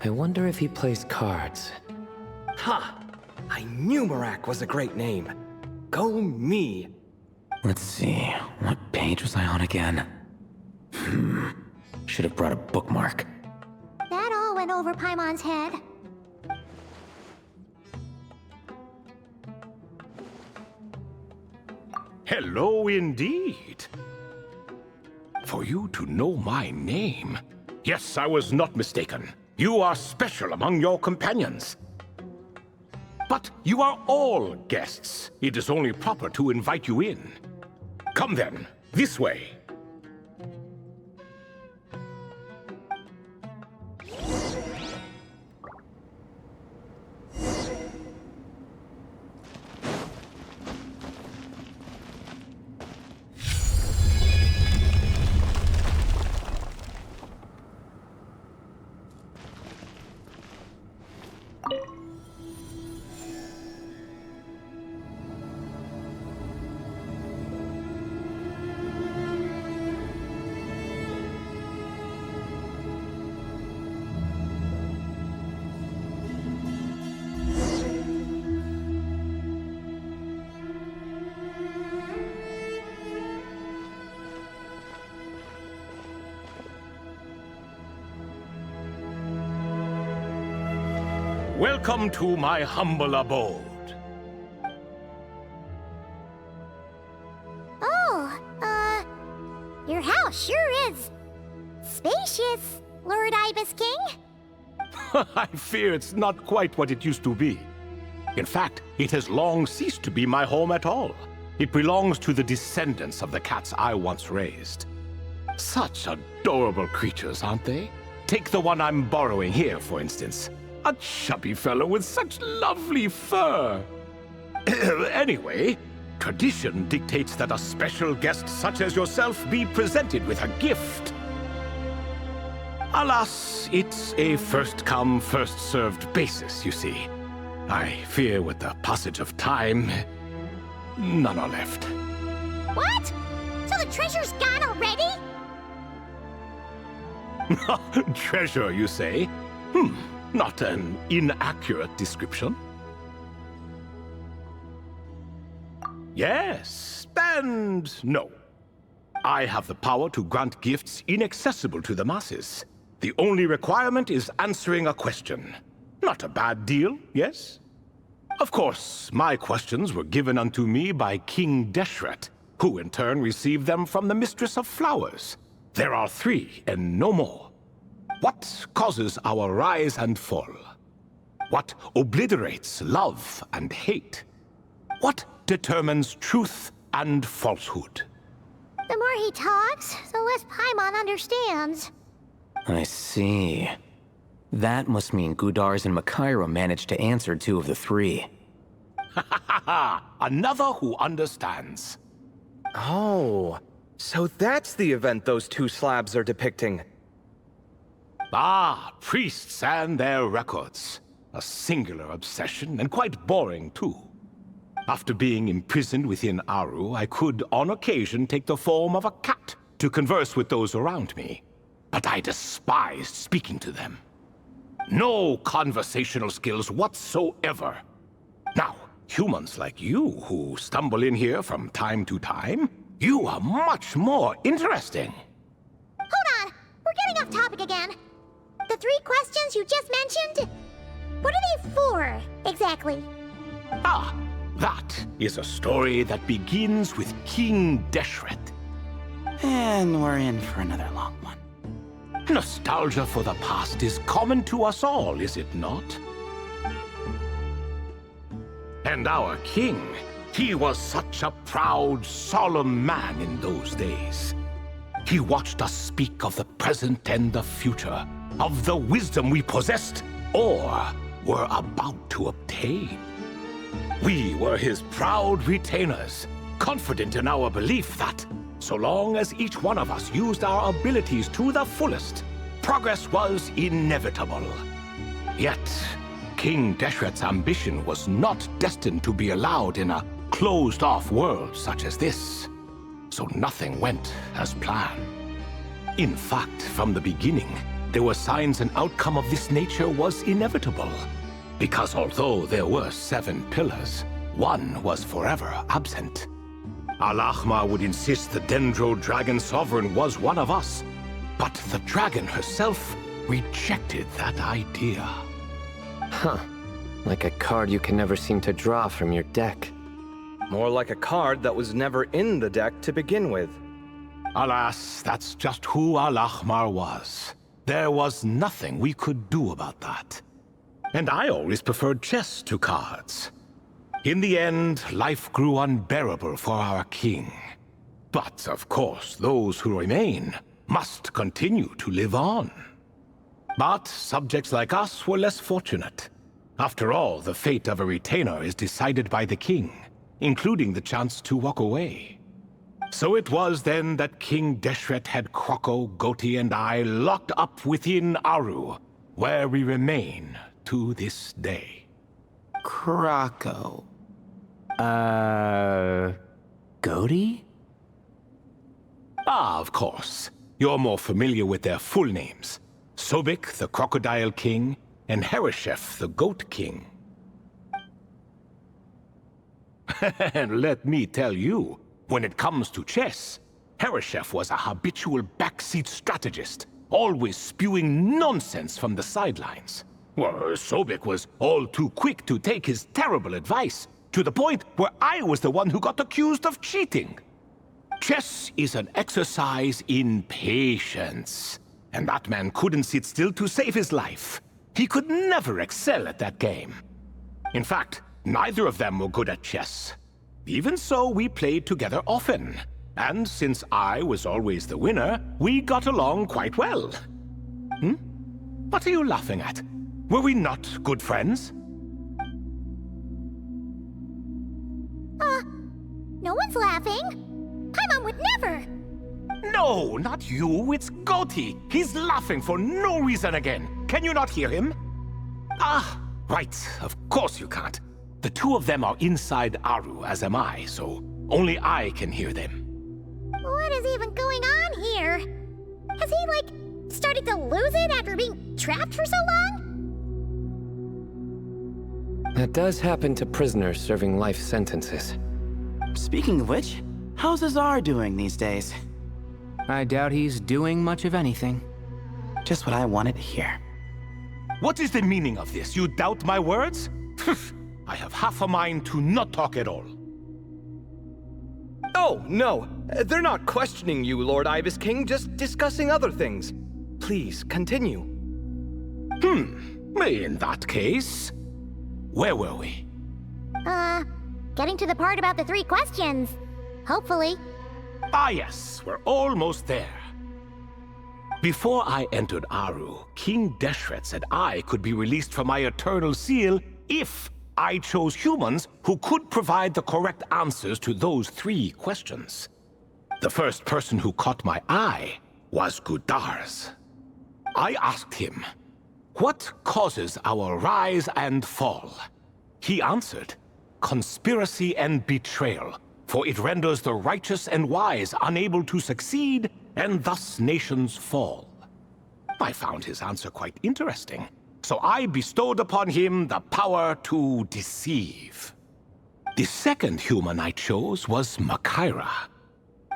I wonder if he plays cards. Ha! I knew Marak was a great name. Go me! Let's see, what page was I on again? Should have brought a bookmark. That all went over Paimon's head. Hello indeed. For you to know my name. Yes, I was not mistaken. You are special among your companions. But you are all guests. It is only proper to invite you in. Come then, this way. Welcome to my humble abode. Oh, your house sure is spacious, Lord Ibis King. I fear it's not quite what it used to be. In fact, it has long ceased to be my home at all. It belongs to the descendants of the cats I once raised. Such adorable creatures, aren't they? Take the one I'm borrowing here, for instance. A chubby fellow with such lovely fur. Anyway, tradition dictates that a special guest such as yourself be presented with a gift. Alas, it's a first-come, first-served basis, you see. I fear with the passage of time, none are left. What? So the treasure's gone already? Treasure, you say? Not an inaccurate description. Yes, and no. I have the power to grant gifts inaccessible to the masses. The only requirement is answering a question. Not a bad deal, yes? Of course, my questions were given unto me by King Deshret, who in turn received them from the Mistress of Flowers. There are 3, and no more. What causes our rise and fall? What obliterates love and hate? What determines truth and falsehood? The more he talks, the less Paimon understands. I see. That must mean Gudars and Makaira managed to answer 2 of the 3. Another who understands. Oh, so that's the event those 2 slabs are depicting. Ah, priests and their records. A singular obsession, and quite boring too. After being imprisoned within Aru, I could, on occasion, take the form of a cat to converse with those around me. But I despised speaking to them. No conversational skills whatsoever. Now, humans like you who stumble in here from time to time, you are much more interesting. Hold on! We're getting off topic again. The 3 questions you just mentioned? What are they for, exactly? Ah, that is a story that begins with King Deshret. And we're in for another long one. Nostalgia for the past is common to us all, is it not? And our king, he was such a proud, solemn man in those days. He watched us speak of the present and the future, of the wisdom we possessed or were about to obtain. We were his proud retainers, confident in our belief that, so long as each one of us used our abilities to the fullest, progress was inevitable. Yet, King Deshret's ambition was not destined to be allowed in a closed-off world such as this. So nothing went as planned. In fact, from the beginning, there were signs an outcome of this nature was inevitable. Because although there were 7 pillars, one was forever absent. Al-Ahmar would insist the Dendro Dragon Sovereign was one of us, but the dragon herself rejected that idea. Huh. Like a card you can never seem to draw from your deck. More like a card that was never in the deck to begin with. Alas, that's just who Al-Ahmar was. There was nothing we could do about that. And I always preferred chess to cards. In the end, life grew unbearable for our king. But, of course, those who remain must continue to live on. But subjects like us were less fortunate. After all, the fate of a retainer is decided by the king, including the chance to walk away. So it was then that King Deshret had Kroko, Goti, and I locked up within Aru, where we remain to this day. Kroko. Goti? Ah, of course. You're more familiar with their full names. Sobek, the Crocodile King, and Hereshef, the Goat King. And let me tell you, when it comes to chess, Hereshef was a habitual backseat strategist, always spewing nonsense from the sidelines. Well, Sobek was all too quick to take his terrible advice, to the point where I was the one who got accused of cheating. Chess is an exercise in patience, and that man couldn't sit still to save his life. He could never excel at that game. In fact, Neither of them were good at chess. Even so, we played together often. And since I was always the winner, we got along quite well. What are you laughing at? Were we not good friends? No one's laughing. Paimon would never. No, not you. It's Goti. He's laughing for no reason again. Can you not hear him? Ah, right. Of course you can't. The two of them are inside Aru, as am I, so only I can hear them. What is even going on here? Has he, like, started to lose it after being trapped for so long? That does happen to prisoners serving life sentences. Speaking of which, how's Azar doing these days? I doubt he's doing much of anything. Just what I wanted to hear. What is the meaning of this? You doubt my words? I have half a mind to not talk at all. Oh, no. They're not questioning you, Lord Ibis King, just discussing other things. Please, continue. In that case, where were we? Getting to the part about the 3 questions. Hopefully. Ah yes, we're almost there. Before I entered Aru, King Deshret said I could be released from my eternal seal if I chose humans who could provide the correct answers to those 3 questions. The first person who caught my eye was Gudars. I asked him, what causes our rise and fall? He answered, conspiracy and betrayal, for it renders the righteous and wise unable to succeed, and thus nations fall. I found his answer quite interesting, so I bestowed upon him the power to deceive. The second human I chose was Makaira.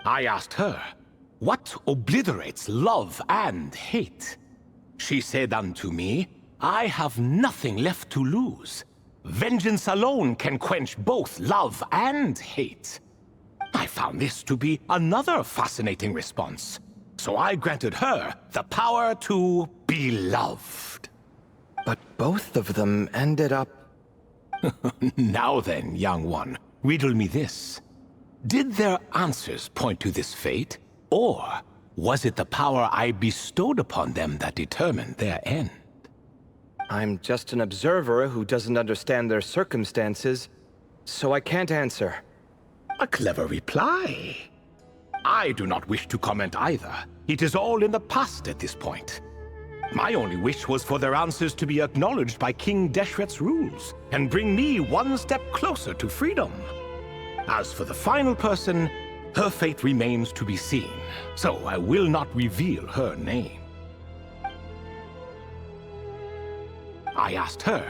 I asked her, what obliterates love and hate? She said unto me, I have nothing left to lose. Vengeance alone can quench both love and hate. I found this to be another fascinating response, so I granted her the power to be loved. But both of them ended up... Now then, young one, riddle me this. Did their answers point to this fate, or was it the power I bestowed upon them that determined their end? I'm just an observer who doesn't understand their circumstances, so I can't answer. A clever reply. I do not wish to comment either. It is all in the past at this point. My only wish was for their answers to be acknowledged by King Deshret's rules, and bring me one step closer to freedom. As for the final person, her fate remains to be seen, so I will not reveal her name. I asked her,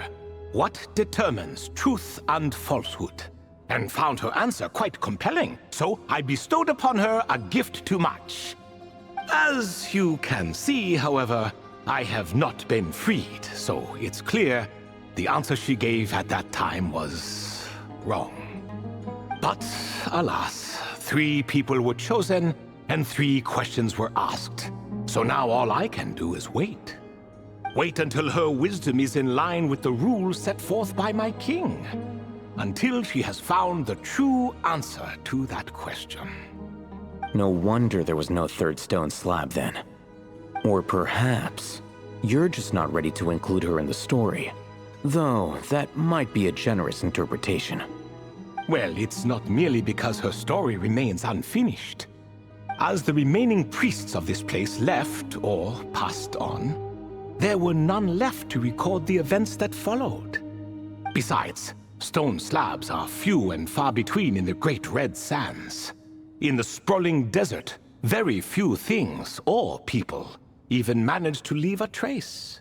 what determines truth and falsehood? And found her answer quite compelling, so I bestowed upon her a gift to match. As you can see, however, I have not been freed, so it's clear the answer she gave at that time was wrong. But alas, 3 people were chosen and 3 questions were asked. So now all I can do is wait. Wait until her wisdom is in line with the rules set forth by my king. Until she has found the true answer to that question. No wonder there was no 3rd stone slab then. Or perhaps you're just not ready to include her in the story. Though that might be a generous interpretation. Well, it's not merely because her story remains unfinished. As the remaining priests of this place left or passed on, there were none left to record the events that followed. Besides, stone slabs are few and far between in the Great Red Sands. In the sprawling desert, very few things or people even manage to leave a trace.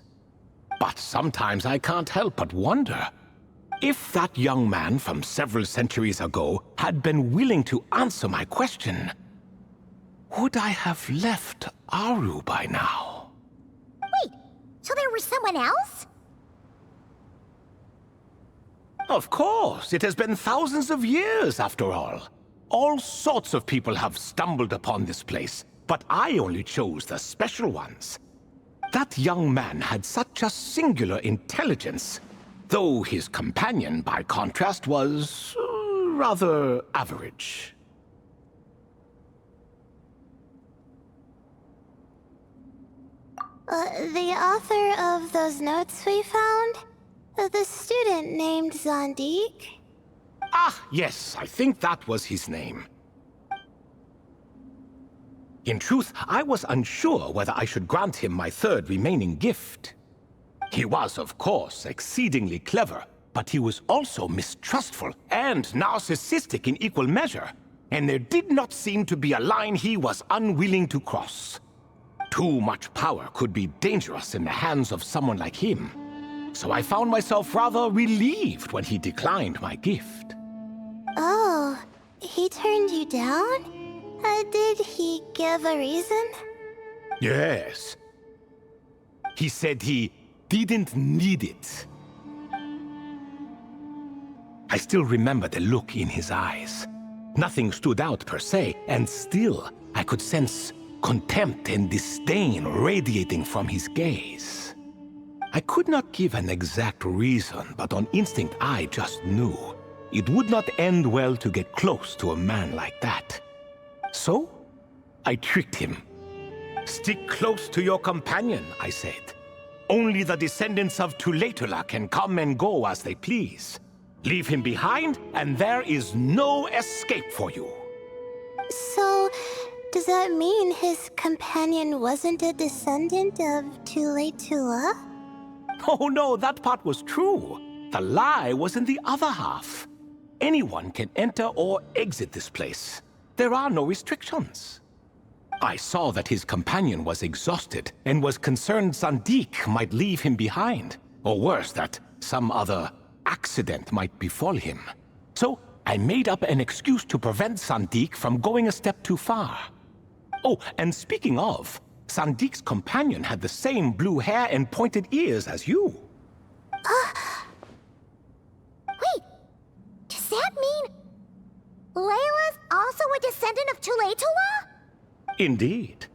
But sometimes I can't help but wonder, if that young man from several centuries ago had been willing to answer my question, would I have left Aru by now? Wait, so there was someone else? Of course, it has been thousands of years after all. All sorts of people have stumbled upon this place, but I only chose the special ones. That young man had such a singular intelligence though his companion, by contrast, was rather average. The author of those notes we found? The student named Zandik? Ah, yes, I think that was his name. In truth, I was unsure whether I should grant him my third remaining gift. He was, of course, exceedingly clever, but he was also mistrustful and narcissistic in equal measure, and there did not seem to be a line he was unwilling to cross. Too much power could be dangerous in the hands of someone like him, so I found myself rather relieved when he declined my gift. Oh, he turned you down? Did he give a reason? Yes. He said he didn't need it. I still remember the look in his eyes. Nothing stood out per se, and still I could sense contempt and disdain radiating from his gaze. I could not give an exact reason, but on instinct I just knew it would not end well to get close to a man like that. So, I tricked him. Stick close to your companion, I said. Only the descendants of Tuletula can come and go as they please. Leave him behind, and there is no escape for you. So, does that mean his companion wasn't a descendant of Tuletula? Oh no, that part was true. The lie was in the other half. Anyone can enter or exit this place. There are no restrictions. I saw that his companion was exhausted and was concerned Zandik might leave him behind, or worse, that some other accident might befall him. So I made up an excuse to prevent Zandik from going a step too far. Oh, and speaking of, Sandik's companion had the same blue hair and pointed ears as you. Wait, does that mean Layla's also a descendant of Tuletula? Indeed.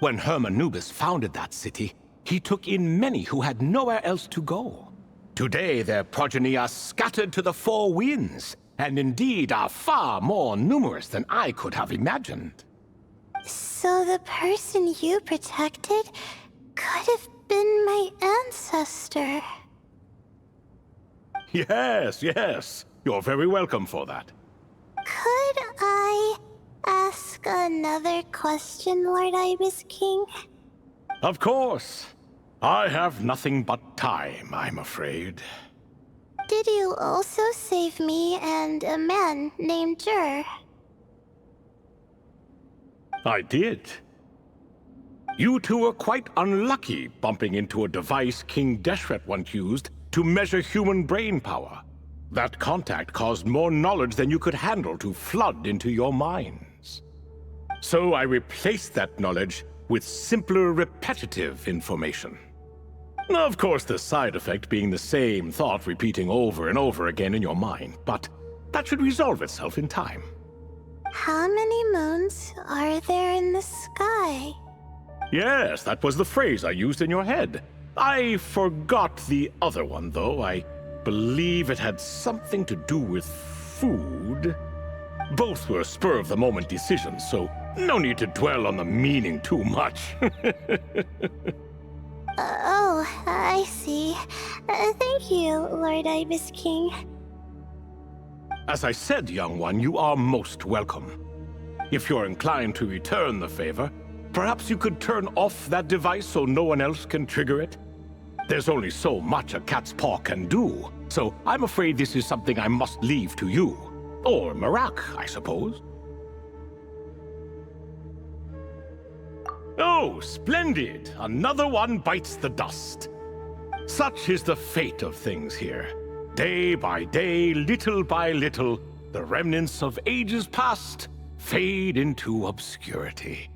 When Hermanubis founded that city, he took in many who had nowhere else to go. Today their progeny are scattered to the four winds, and indeed are far more numerous than I could have imagined. So the person you protected could have been my ancestor. Yes, yes. You're very welcome for that. Could I ask another question, Lord Ibis King? Of course. I have nothing but time, I'm afraid. Did you also save me and a man named Jur? I did. You two were quite unlucky bumping into a device King Deshret once used to measure human brain power. That contact caused more knowledge than you could handle to flood into your minds. So I replaced that knowledge with simpler, repetitive information. Of course, the side effect being the same thought repeating over and over again in your mind, but that should resolve itself in time. How many moons are there in the sky? Yes, that was the phrase I used in your head. I forgot the other one, though. I believe it had something to do with food. Both were spur-of-the-moment decisions, so no need to dwell on the meaning too much. Oh, I see. Thank you, Lord Ibis King. As I said, young one, you are most welcome. If you're inclined to return the favor, perhaps you could turn off that device so no one else can trigger it? There's only so much a cat's paw can do, so I'm afraid this is something I must leave to you. Or Marak, I suppose. Oh, splendid! Another one bites the dust. Such is the fate of things here. Day by day, little by little, the remnants of ages past fade into obscurity.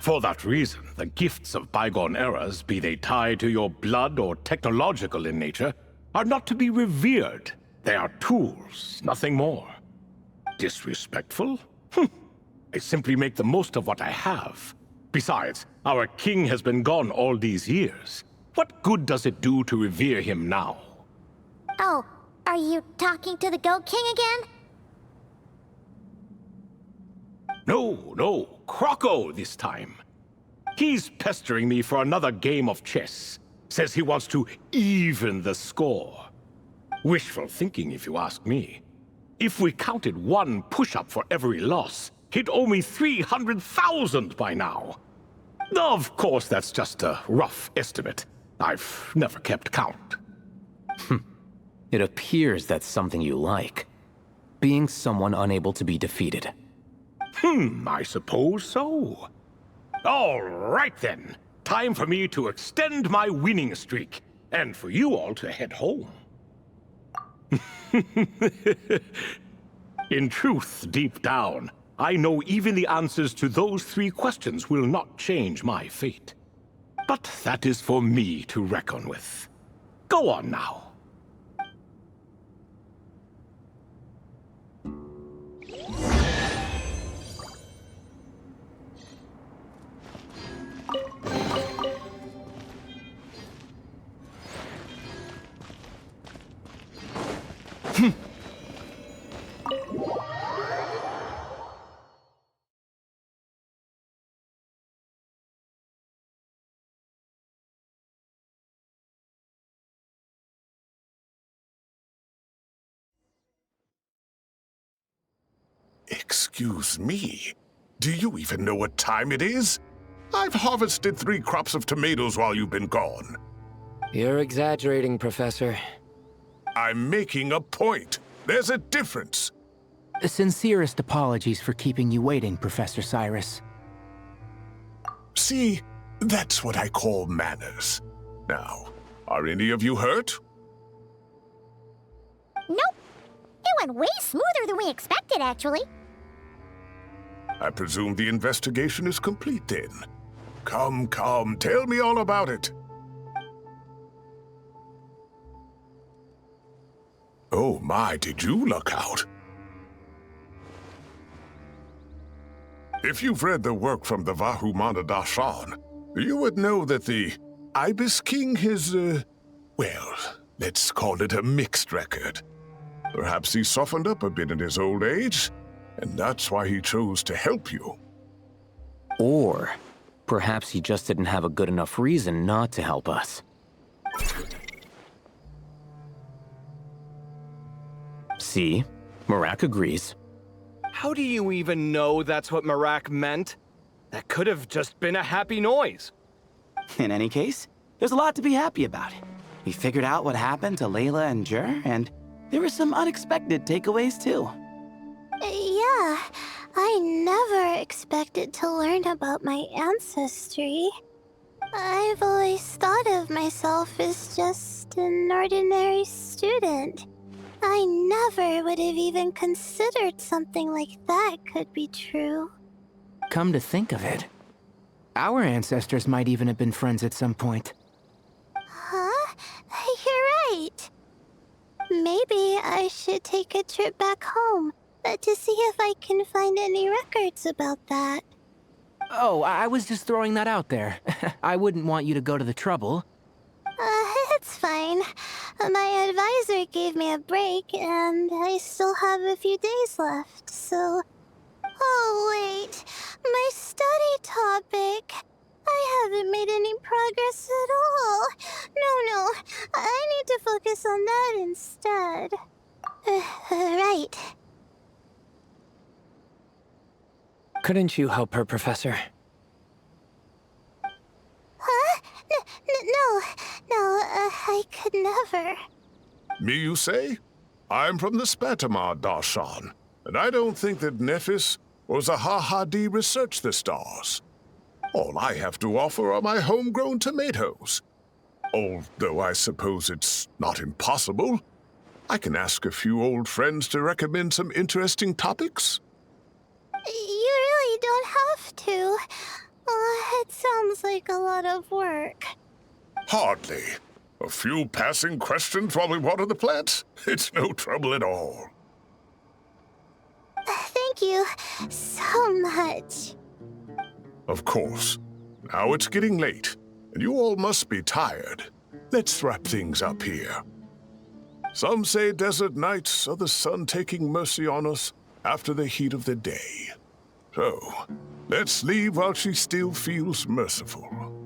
For that reason, the gifts of bygone eras, be they tied to your blood or technological in nature, are not to be revered. They are tools, nothing more. Disrespectful? I simply make the most of what I have. Besides, our king has been gone all these years. What good does it do to revere him now? Oh, are you talking to the Goat King again? No, Croco this time. He's pestering me for another game of chess. Says he wants to even the score. Wishful thinking, if you ask me. If we counted one push-up for every loss, he'd owe me 300,000 by now. Of course, that's just a rough estimate. I've never kept count. It appears that's something you like. Being someone unable to be defeated. I suppose so. All right then. Time for me to extend my winning streak, and for you all to head home. In truth, deep down, I know even the answers to those 3 questions will not change my fate. But that is for me to reckon with. Go on now. Excuse me. Do you even know what time it is? I've harvested 3 crops of tomatoes while you've been gone. You're exaggerating, Professor. I'm making a point. There's a difference. Sincerest apologies for keeping you waiting, Professor Cyrus. See, that's what I call manners. Now, are any of you hurt? Nope. It went way smoother than we expected, actually. I presume the investigation is complete then. Come, tell me all about it. Oh my, did you look out? If you've read the work from the Vahumana Dashan, you would know that the Ibis King is, well, let's call it a mixed record. Perhaps he softened up a bit in his old age, and that's why he chose to help you. Or perhaps he just didn't have a good enough reason not to help us. See? Marak agrees. How do you even know that's what Marak meant? That could have just been a happy noise. In any case, there's a lot to be happy about. We figured out what happened to Layla and Jur, and there were some unexpected takeaways too. Yeah, I never expected to learn about my ancestry. I've always thought of myself as just an ordinary student. I never would have even considered something like that could be true. Come to think of it, our ancestors might even have been friends at some point. Huh? You're right. Maybe I should take a trip back home to see if I can find any records about that. Oh, I was just throwing that out there. I wouldn't want you to go to the trouble. It's fine. My advisor gave me a break, and I still have a few days left, so... Oh, wait. My study topic. I haven't made any progress at all. No. I need to focus on that instead. Right. Couldn't you help her, Professor? Huh? No, I could never. Me, you say? I'm from the Spatamar Darshan, and I don't think that Nephis or Zahahadi researched the stars. All I have to offer are my homegrown tomatoes. Although I suppose it's not impossible. I can ask a few old friends to recommend some interesting topics. You really don't have to. It sounds like a lot of work. Hardly. A few passing questions while we water the plants? It's no trouble at all. Thank you so much. Of course. Now it's getting late, and you all must be tired. Let's wrap things up here. Some say desert nights are the sun taking mercy on us after the heat of the day. So, let's leave while she still feels merciful.